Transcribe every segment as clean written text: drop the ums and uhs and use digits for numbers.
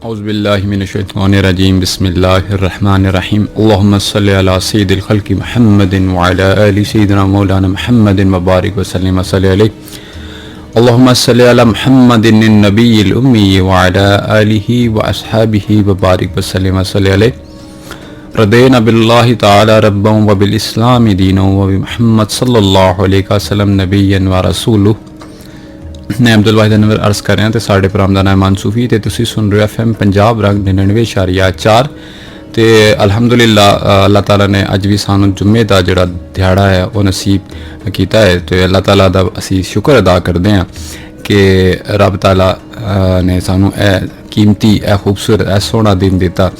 औज़ुबिल्लाहिमिनश्शैतानिर्रजीम बिस्मिल्लाहिर्रहमानिर्रहीम अल्लाहुम्मा सल्लि अला सय्यिदिल खल्क़ि मुहम्मदिन व अला आलि सय्यिदिना मौलाना मुहम्मदिन व बारिक व सल्लिम अलैहि अल्लाहुम्मा सल्लि अला मुहम्मदिन नबिय्यिल उम्मी व अला आलिहि व अस्हाबिहि व बारिक व सल्लिम अलैहि रदीना बिल्लाहि तआला रब्बन व बिल इस्लामि दीनन व बि मुहम्मद सल्लल्लाहु अलैहि वसल्लम नबिय्यन व रसूलुहु। मैं अब्दुल वाहिद अनवर अर्ज़ कर रहा तो साढ़े प्रोग्राम का नाम मानसूफी तो तुसी सुन रहे हो FM पंजाब रंग 99.4 तो अलहमदुलिल्लाह अल्लाह ताला ने अज भी सानू जुम्मे का जोड़ा दिहाड़ा है वह नसीब किया है। तो अल्लाह ताला का असी शुक्र अदा करते हैं कि रब ताला ने सानू ए कीमती ए खूबसूरत ए सोहना दिन दिता।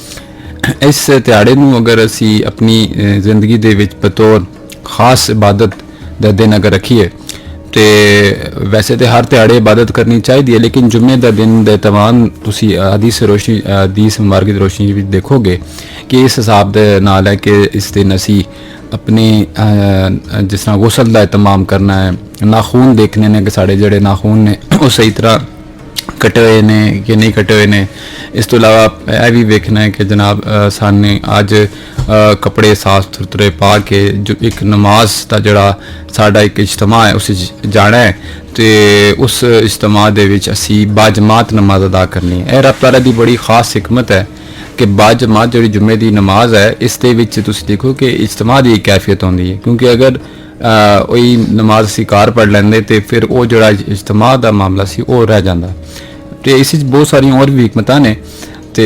इस दिहाड़े नू अगर असी अपनी जिंदगी दे विच बतौर खास इबादत का दिन अगर रखिए तो वैसे तो हर दिहाड़े इबादत करनी चाहिए, लेकिन जुम्मे का दिन दे तमाम तुसी हदीस रोशनी हदीस मुबारक की रोशनी भी देखोगे कि इस हिसाब के नाल है कि इस दिन असी अपने जिस तरह गुसल का एहतमाम करना है, नाखून देखने ने कि साढ़े जड़े नाखून ने वो सही तरह कटे हुए ने कि नहीं कटे हुए ने। इस तो अलावा यह भी देखना है कि जनाब साने अज कपड़े साफ सुथरे पा के जो एक नमाज का जड़ा साडा एक इज्तमा है उस जाना है तो उस इज्तमा दे विच असी बाजमात नमाज अदा करनी है। रब ताला दी बड़ी खास हिकमत है कि बाजमात जी जुम्मे की नमाज है इस दे विच तुसी देखो कि इज्तमा की कैफियत होंदी है, क्योंकि अगर वही नमाज असी कार पढ़ लेंदे तो फिर वो जड़ा इज्तमा का मामला सी वो रह जाता। तो इस बहुत सारी और भी हिकमत ने तो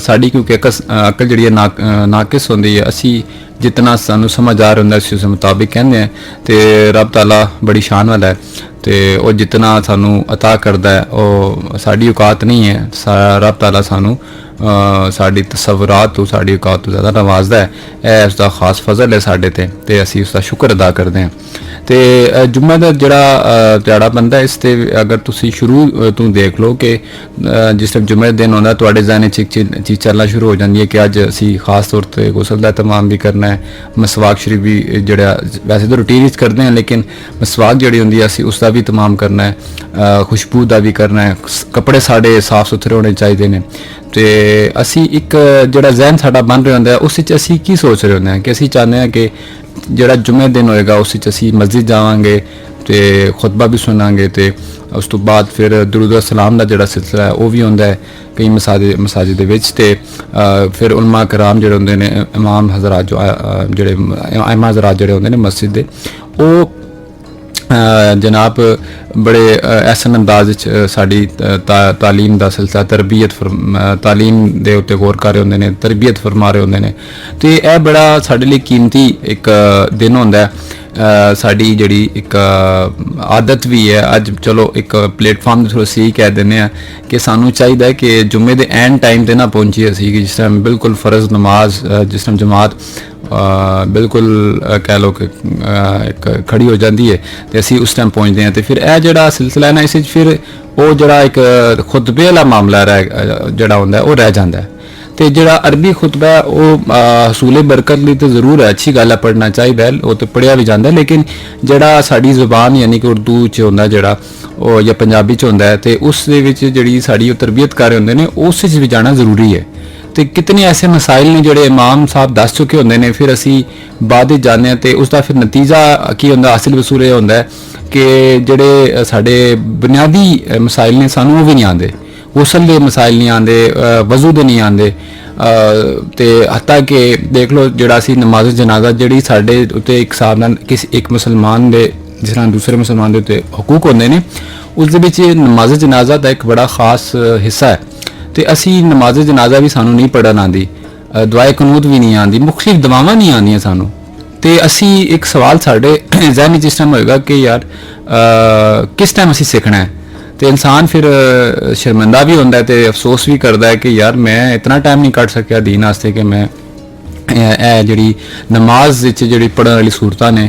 साड़ी क्योंकि अकल जी नाकिस होंदी है, असी जितना सानू समझ आ रहा होंगे उस मुताबिक कहते हैं। तो रब ताला बड़ी शान वाला है तो वो जितना सानू अता करता है वो साड़ी औकात नहीं है। रब ताला सानू साड़ी तसव्वुरात तो साड़ी औकात तो ज़्यादा नवाजदा है, उसका खास फजल है साढ़े ते असी उसका शुक्र अदा करते हैं। तो जुम्मे का जड़ा दिहाड़ा बनता है इस ते अगर तुसी शुरू तू देख लो कि जिस टाइम जुम्मे दिन होंदा तुहाडे ज़हन च एक चीज़ चलना शुरू हो जाती है कि अज असी खास तौर पर गुसल का एहतमाम भी करना है, मसवाक शरीफ भी जड़ा वैसे तो रूटीन करते हैं लेकिन मसवाक जी होंगी है असी उसका भी एहतमाम करना है, खुशबू का भी करना है, कपड़े साढ़े साफ सुथरे होने चाहिए ने। तो असी एक जड़ा जहन साडा बन रहा होंदा है उस असी की सोच रहे होंगे कि असी चाहते हैं कि जड़ा जुम्मे दिन होएगा उस असी मस्जिद जावांगे तो खुतबा भी सुनांगे तो उस तो बाद फिर दुरूद सलाम का जड़ा सिलसिला है वह भी होंदा है कई मसाजिद दे विच ते फिर उलमा कराम जड़े होंदे ने इमाम हजरात जो जड़े इमाम हजरात जड़े होंदे ने मस्जिद दे वो जनाब बड़े ऐसन अंदाज साड़ी तालीम का सिलसिला तरबियत तालीम के उत्ते गौर कर रहे होंदे ने, तरबियत फरमा रहे होंदे ने। तो यह बड़ा साढ़े लिए कीमती एक दिन होंदा है। साड़ी जड़ी एक आदत भी है अज चलो एक प्लेटफॉर्म थोड़ा सी कह देने कि सानू चाहिए कि जुम्मे के एंड टाइम पर ना पहुँचीए असी कि जिस टाइम बिल्कुल फ़र्ज नमाज जिस टाइम जमात बिल्कुल कह लो कि एक खड़ी हो जाती है तो असी उस टाइम पहुँचते हैं। तो फिर यह जड़ा सिलसिला है ना इस फिर वो जड़ा एक खुतबे वाला मामला जड़ा होंदा है वो रह जाता है। तो जड़ा अरबी खुतबा है वो हसूले बरकत लिए तो जरूर है, अच्छी गल है, पढ़ना चाहिए, वो तो पढ़िया भी जाता है, लेकिन जड़ा साड़ी जुबान यानी कि उर्दू च होंदा जड़ा या पंजाबी च होंदा है तो उस जी साड़ी तरबियत कर रहे होंदे ने उस भी जाना जरूरी है। तो कितने ऐसे मसाइल ने जोड़े इमाम साहब दस चुके होंगे ने फिर असी बाद जाने तो उसका फिर नतीजा की होंदा हासिल वसूल ये होंदा है कि जोड़े साढ़े बुनियादी मसाइल ने सानू वो भी नहीं आते, गुसल के मसाइल नहीं आते, वजू के नहीं आते। तो हत्ता कि देख लो जड़ा सी नमाज जनाजा जी साढ़े उत्ते एक हिसाब नाल किसी एक मुसलमान के जिस तरह दूसरे मुसलमान के उत्ते हकूक होंगे ने उस नमाज जनाजा का एक बड़ा खास हिस्सा है। तो असी नमाज जनाजा भी सानू नहीं पढ़न आती, दुआए कनूत भी नहीं आती, मुख्तलिफ दवावां नहीं आंदियां सानू। तो असी एक सवाल साढ़े जहन जिस टाइम होएगा कि यार किस टाइम असी सीखना है तो इंसान फिर शर्मिंदा भी होंदा है तो अफसोस भी करता है कि यार मैं इतना टाइम नहीं कट सकिया दीन वास्ते कि मैं जी नमाज जी पढ़ने वाली सूरत ने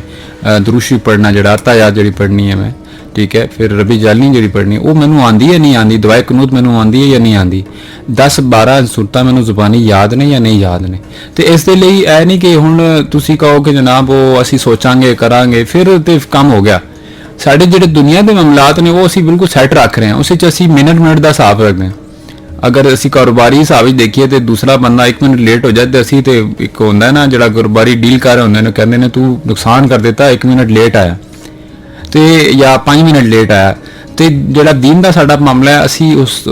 दुरूशी पढ़ना जड़ा अरतायात जी पढ़नी है मैं ठीक है, फिर रबी जालनी जी पढ़नी वो मैनू आँदी है नहीं आँदी, दुआए कनूत मैनू आँदी है या नहीं आँदी, 10-12 सूरतां मैनू जुबानी याद ने या नहीं याद ने। तो इस दे लई ऐ नहीं कि हुण तुसीं कहो कि जनाब वो असीं सोचांगे करांगे फिर तो काम हो गया। साढ़े जिहड़े दुनिया के मामलात ने वो असीं बिल्कुल सैट रख रहे हैं, उस असीं मिनट का हिसाब रखते हैं। अगर असी कारोबारी हिसाब से देखिए तो दूसरा बंदा 1 मिनट लेट हो जाए तो असी तो एक होंदा है ना जिहड़ा कारोबारी डील कर रहे होंदे ने कहंदे ने तू नुकसान कर देता 1 मिनट लेट आया तो या 5 मिनट लेट आया तो जिहड़ा दीन का साडा मामला है असी उस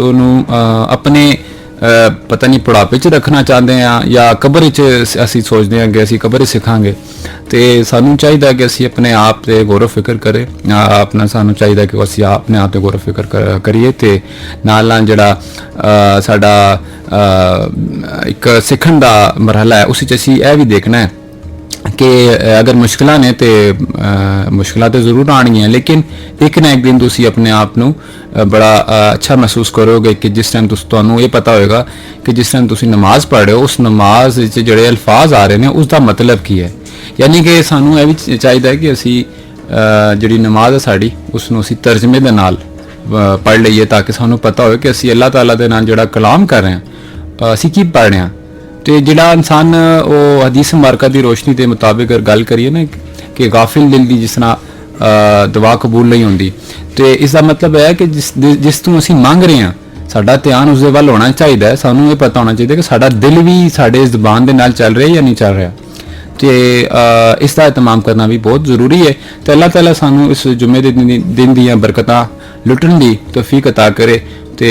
अपने पता नहीं बुढ़ापे च रखना चाहते हैं या कबर च असी सोचते हैं कि असी कबर सिखांगे तो सानू चाहिए कि असी अपने आप से गौर फिक्र करें अपना सानू चाहिए कि असी अपने आप से गौर फिक्र करिए तो नाल नाल जिहड़ा साडा एक सीखण दा मरहला है उस असी यह भी देखना है कि अगर मुश्किल ने तो मुश्किल तो जरूर आनियां लेकिन एक ना एक दिन तुसी अपने आप नू बड़ा अच्छा महसूस करोगे कि जिस टाइम तुहानू ये पता होएगा कि जिस टाइम तुसी नमाज पढ़ रहे हो उस नमाज जिहड़े अल्फाज आ रहे हैं उसका मतलब की है यानी कि सानू यह भी चाहिए कि असी जिहड़ी नमाज है साड़ी उसनू असी तर्जमे दे नाल पढ़ लईए ताकि सानू पता हो कि असी अल्लाह ताला दे नाल जिहड़ा कलाम कर रहे हैं असी की पढ़ रहे हैं तो जिहड़ा इंसान वो हदीस मुबारका की रोशनी के मुताबिक अगर गल करिए ना कि गाफिल दिल की जिस तरह दुआ कबूल नहीं होंदी तो इसका मतलब है कि जिस तू असी मंग रहे हैं साडा ध्यान उस वल होना चाहिए सानू ये पता होना चाहिए कि साडा दिल भी साडे इस ज़बान दे नाल चल रहा है या नहीं चल रहा तो इसका एहतमाम करना भी बहुत जरूरी है तो अल्लाह ताला सानू इस जुम्मे के दिन दी बरकतां लुटन की तौफीक अता करे तो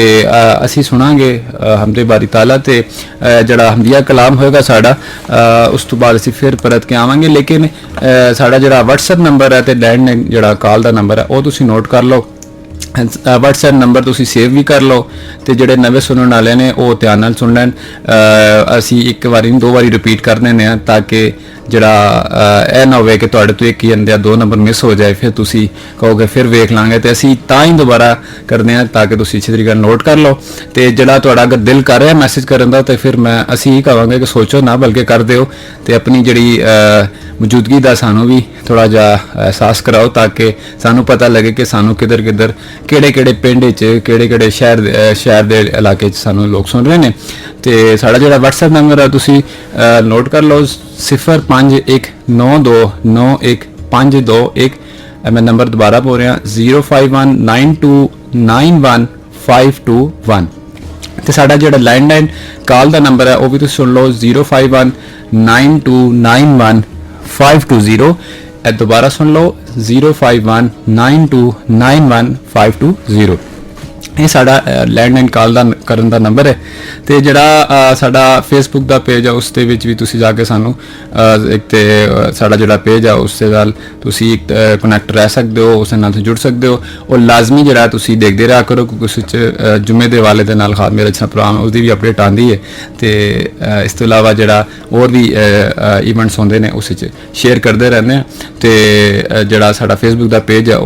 असी सुनांगे हमदे बारी ताला तो जड़ा हमदिया कलाम होएगा साड़ा उस तो बाद असी फिर परत के आवांगे लेकिन साड़ा जड़ा व्हाट्सएप नंबर है तो लैंड जड़ा कॉल का नंबर है वो तुसी नोट कर लो व्हाट्सएप नंबर तुसी सेव भी कर लो तो जोड़े नवे सुनने वाले ने वो ध्यान नाल सुन लैन असी एक बारी 2 बारी रिपीट कर देने हैं ताकि जड़ा यह ना हो कि तुहाडे तो एक ही आंदे 2 नंबर मिस हो जाए फिर तुसी कहोगे फिर वेख लांगे तो असी तां ही दोबारा करते हैं ताकि तुसी अच्छी तरीके नोट कर लो तो जड़ा तुहाडा अगर दिल कर रहा है मैसेज करन दा तो फिर मैं असी ही कहांगे कि सोचो ना बल्कि कर दिओ तो अपनी जड़ी मौजूदगी का सानू भी थोड़ा जा एहसास कराओ ताकि सानू पता लगे कि सानू किधर किधर केड़े पिंड केड़े शहर के इलाके सानू लोग सुन रहे हैं तो साड़ा जो व्हाट्सएप नंबर है तुसी नोट कर लो 0519291521 मैं नंबर दोबारा बोल रहा 0519291521 तो साड़ा जो लैंडलाइन कॉल का नंबर है वह भी तुम सुन लो 0519291520 दोबारा सुन लो 0519291520 ये साड़ा लैंडलाइन कॉल का करन दा नंबर है तो जड़ा साड़ा फेसबुक का पेज है उस भी तुसी जाके सानू एक तो साड़ा जड़ा पेज है उससे नाल तुसी कनैक्ट रह सकते हो उस नाल जुड़ सकते हो और लाजमी जड़ा तुसी देखते रहा करो क्योंकि उस जुम्मे दे वाले दे नाल खास मेरा अच्छा प्रोग्राम है उसकी भी अपडेट आती है तो इस तो इलावा जड़ा और भी इवेंट्स होंदे ने उस शेयर करते रहने हैं तो जड़ा साड़ा फेसबुक का पेज है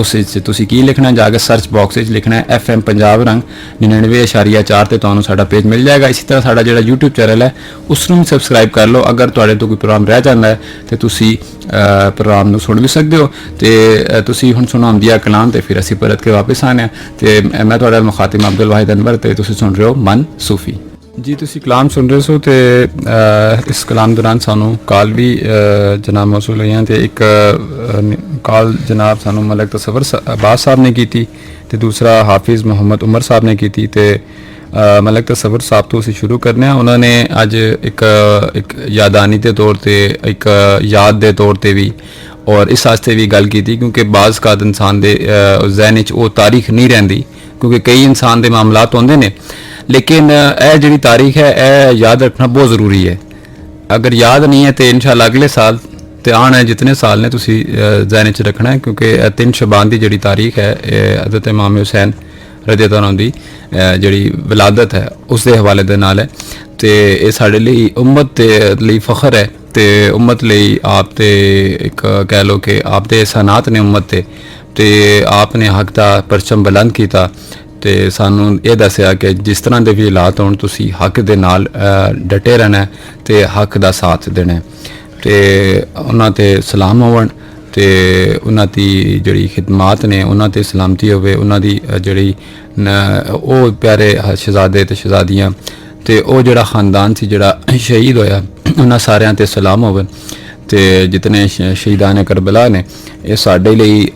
उस तुसी की लिखना जाके सर्च बॉक्स लिखना है FM पंजाब रंग 99.4 ते तुहानू साडा पेज मिल जाएगा। इसी तरह साडा जिहड़ा YouTube चैनल है उसनू भी सबसक्राइब कर लो। अगर तुहाडे तो कोई प्रोग्राम रह जाता है तो तुसी प्रोग्राम नू सुन भी सकते हो। तो तुसी हुण सुनाउंदिया कलाम ते फिर असी परत के वापस आने तो मैं तुहाडा मुखातिब अब्दुल वाहिद अनवर ते तुसी सुन रहे हो मन सूफी जी। तुसी कलाम सुन रहे हो तो इस कलाम दौरान सानू कॉल भी जनाब मौसूल हुई हैं। तो एक कॉल जनाब सानू मलिक तसव्वुर अब्बास साहब ने की थी तो दूसरा हाफिज़ मोहम्मद उमर साहब ने की थी। तो मलिक तसव्वुर साहब तो उसे शुरू करने उन्होंने अज एक यादानी के तौर पर एक याद के तौर पर भी और इस वास्ते भी गल की थी क्योंकि बाज़ का इंसान के जहन वो तारीख नहीं रही क्योंकि कई इंसान के मामलात होंदे ने लेकिन यह जी तारीख है यह याद रखना बहुत ज़रूरी है। अगर याद नहीं है तो इंशाअल्लाह अगले साल तो आने जितने साल ने तुसी जहन च रखना है क्योंकि 3 शबान की जी तारीख है हज़रत इमाम हुसैन रज़ियल्लाहु अन्हु दी जी विलादत है उसके हवाले दे नाल है। तो ये साढ़े लिए उम्मत के लिए फ़ख्र है तो उम्मत लिए आप ते एक कह लो कि आप दे एहसानात ने उम्मत ते आपने हक का परचम बुलंद किया तो सानू ये दसिया कि जिस तरह के भी हालात होण तुसी हक दे नाल डटे रहना तो हक का साथ देना तो उन्हां ते सलाम होवन तो उन्हां दी जिहड़ी खिदमात ने उन्हां ते सलामती होवे उन्हां दी जिहड़ी वो प्यारे शहजादे ते शहजादियां तो वो जिहड़ा खानदान सी जिहड़ा शहीद होया उन्हां सारियां ते सलाम होवन। ਤੇ ਜਿਤਨੇ ਸ਼ਹੀਦਾਨ ਕਰਬਲਾ ਨੇ ਇਹ ਸਾਡੇ ਲਈ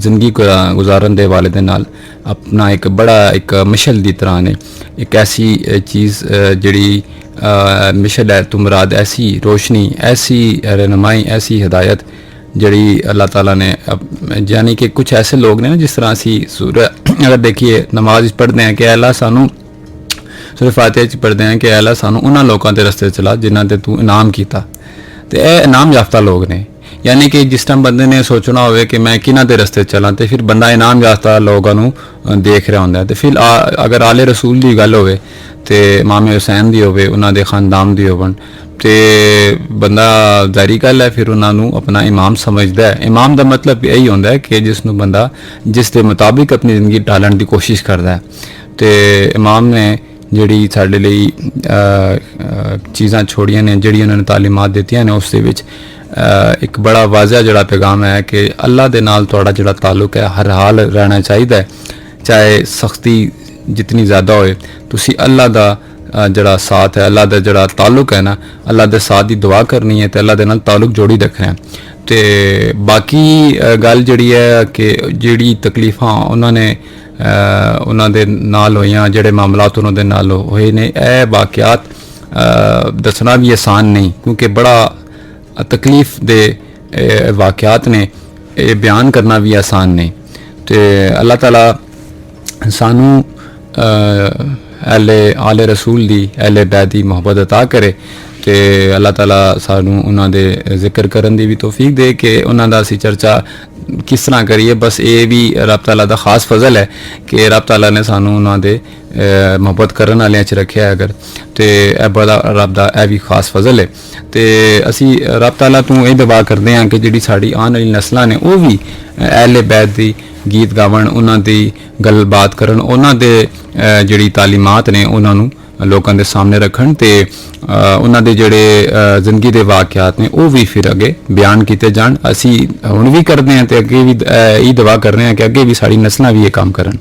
ਜ਼ਿੰਦਗੀ ਗੁਜ਼ਾਰਨ ਦੇ ਵਾਲੇ ਦੇ ਨਾਲ ਆਪਣਾ ਇੱਕ ਬੜਾ ਇੱਕ ਮਿਸ਼ਲ ਦੀ ਤਰ੍ਹਾਂ ਨੇ ਇੱਕ ਐਸੀ ਚੀਜ਼ ਜਿਹੜੀ मिशल है तो मुराद ऐसी रोशनी ऐसी रहनुमाई ऐसी हिदायत जड़ी अल्लाह ताला ने यानी कि कुछ ऐसे लोग ने ना जिस तरह असी सूरह अगर देखिए नमाज पढ़ते हैं कि अल्लाह सानू सूरह फातिहा पढ़ते हैं कि अल्लाह सानू उन्होंने लोगों के रस्ते चला जिन्होंने तू इनाम किया तो यह इनाम याफ्ता लोग ने यानी कि जिस टाइम बंदे ने सोचना हो कि मैं किन्हां दे रस्ते चलां तो फिर बंदा इनाम याफ्ता लोगों देख रहा होंदा तो फिर अगर आले रसूल की गल होवे तो इमाम हुसैन दी होवे उन्हां दे खानदान दी होवन तो बंदा जारी गल है फिर उन्होंने अपना इमाम समझदा है। इमाम का मतलब यही होंदा है कि जिसनों बंदा जिस दे मुताबिक अपनी जिंदगी ढालण की कोशिश करता है तो इमाम ने जिहड़ी साडे लई चीज़ां छोड़ियां ने जिहड़ी उन्होंने तालीमात दित्तियां ने उस दे विच एक बड़ा वाज़ह जिहड़ा पैगाम है कि अल्लाह दे नाल तुहाडा जिहड़ा ताल्लुक है हर हाल रहना चाहिए चाहे सख्ती जितनी ज़्यादा होए तुसी अल्लाह दा जड़ा साथ है अल्लाह दा जड़ा ताल्लुक है ना अल्लाह दे साथ दी दुआ करनी है तो अल्लाह दे नाल ताल्लुक जोड़ी रखना है। तो बाकी गल जिहड़ी है कि जिहड़ी तकलीफां उन्होंने उन्होंने नाल होइयां जिहड़े मामलात उन्होंने नाल होए ने यह वाक़यात दसना भी आसान नहीं क्योंकि बड़ा तकलीफ दे वाक़यात ने ये बयान करना भी आसान नहीं। तो अल्लाह ताला सानू अहले आले रसूल दी अहले बैत दी मोहब्बत अता करे तो अल्लाह ताला सानू उन्हां दे जिक्र करन दी भी तौफीक दे कि उन्हां दा असी चर्चा किस तरह करिए। बस ये भी रब ताला दा खास फजल है कि रब ताला ने सानू उन्हां दे मोहब्बत करन वालियां च रखिया है अगर तो यह बड़ा रब दा यह भी खास फजल है। तो असी रब ताला तू ये दुआ करते हैं कि जिहड़ी साडी आने वाली नस्लां ने वो भी अहले बैत दी गीत गावन उन्हां दी गलबात करन उन्हां दे जिहड़ी तालीमात ने उन्होंने लोगों के सामने रखन ते उन्हां दे जिहड़े जिंदगी के वाक़यात ने वो भी फिर अगे बयान किए जान। असी हुण भी करते हैं तो अगे भी यही दुआ कर रहे हैं कि अगे भी साड़ी नस्लां भी ये काम करन।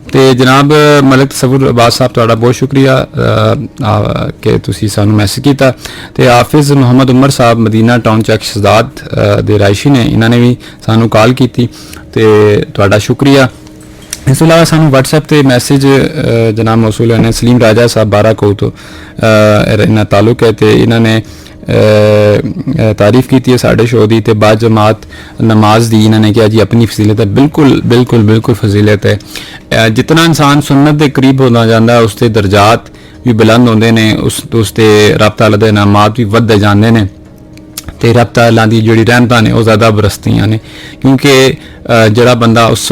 तो जनाब मलिक तसव्वुर अब्बास साहब तुहाडा बहुत शुक्रिया कि तुसीं सानू मैसेज किया। तो हाफिज़ मुहम्मद उमर साहब मदीना टाउन चक शहजाद दे रायशी ने इन्होंने भी सानू कॉल की तो तुहाडा शुक्रिया। इस अलावा सानू व्हाट्सएप ते मैसेज जनाब मौसूल ने सलीम राजा साहब 12 को तो इन्ना ताल्लुक है तो इन्होंने तारीफ़ की है साढ़े शो की बाद जमात नमाज दी इन्होंने कहा जी अपनी फजीलत है। बिल्कुल बिल्कुल बिल्कुल फजीलत है। जितना इंसान सुन्नत के करीब होना जाता है उसके दर्जात भी बुलंद होंगे ने उसके रब ताला दे इनामात भी वधदे जांदे ने तो रब ताला दी जिहड़ी रहमतां ने वो ज़्यादा बरसदियां ने क्योंकि जिहड़ा बंदा उस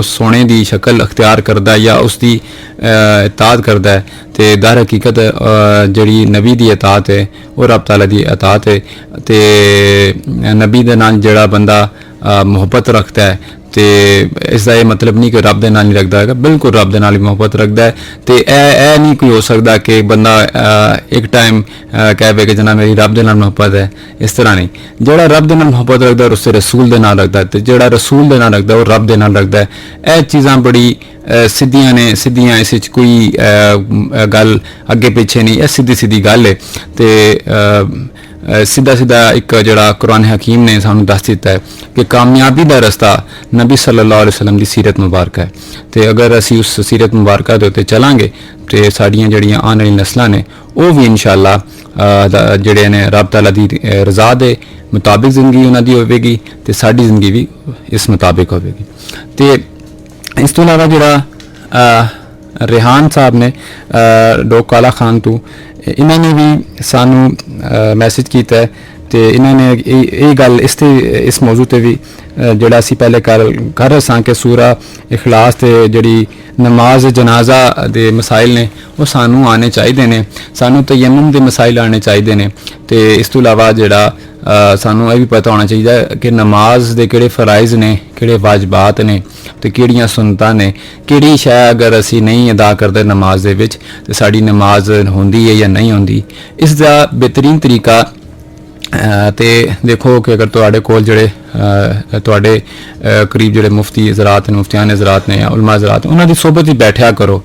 सोने की शक्ल अख्तियार करता है या उसकी इताअत करता है तो दर हकीकत जिहड़ी नबी की इताअत है वो रब ताला की इताअत है। तो नबी दे नाल जिहड़ा बंदा मुहब्बत रखता है तो इसका यह मतलब नहीं कि रब दे नाल नहीं रखता है बिल्कुल रब दे नाल मुहब्बत रखता है। तो यह नहीं कोई हो सकता कि बंदा एक टाइम कहे कि जना मेरी रब दे नाल मुहब्बत है इस तरह नहीं। जोड़ा रब दे नाल मुहब्बत रखता है उससे रसूल दे नाल रखता है तो जोड़ा रसूल दे नाल रखता है वो रब दे नाल रखता है। यह चीज़ां बड़ी सिद्धियां ने सिद्धियां इस कोई गल अगे पिछे नहीं यह सीधी सीधी गल है। तो सीधा सीधा एक जड़ा कुरान हकीम ने सानू दस दिता है कि कामयाबी का रस्ता नबी सल्लल्लाहु अलैहि वसल्लम की सीरत मुबारक है। तो अगर असी उस सीरत मुबारक के उत्ते चलांगे तो साड़ियाँ जड़ियाँ आने वाली नस्लां ने वो भी इंशाअल्लाह जड़े ने रब ताला दी रज़ा दे मुताबिक जिंदगी उन्हां दी होवेगी तो साड़ी जिंदगी भी इस मुताबिक होवेगी। तो इस तो अलावा जड़ा रेहान साहब ने डोक काला खान तो इन्होंने भी सानू मैसेज किया है तो इन्होंने ये गल इस मौजू ते भी जोड़ा असी पहले कर रहा कि सूरा इखलास ते जड़ी नमाज जनाजा दे मसाइल ने वो सानू आने चाहिए ने सानू तयम्मुम दे मसाइल आने चाहिए ने। तो इस तो अलावा जड़ा सानू ये भी पता होना चाहिए कि नमाज दे किहड़े फराइज़ ने किहड़े वाजबात ने तो किहड़ियां सुन्नतां ने किहड़ी शै अगर असी नहीं अदा करते नमाज दे विच ते साडी नमाज होंदी है या नहीं होंदी। इसका बेहतरीन तरीका तो देखो कि अगर तुहाडे कोल जिहड़े तुहाडे करीब जिहड़े मुफ्ती हज़रात ने मुफ्तियान हज़रात ने या उलमा हज़रात उन्हां दी सोहबत ही बैठा करो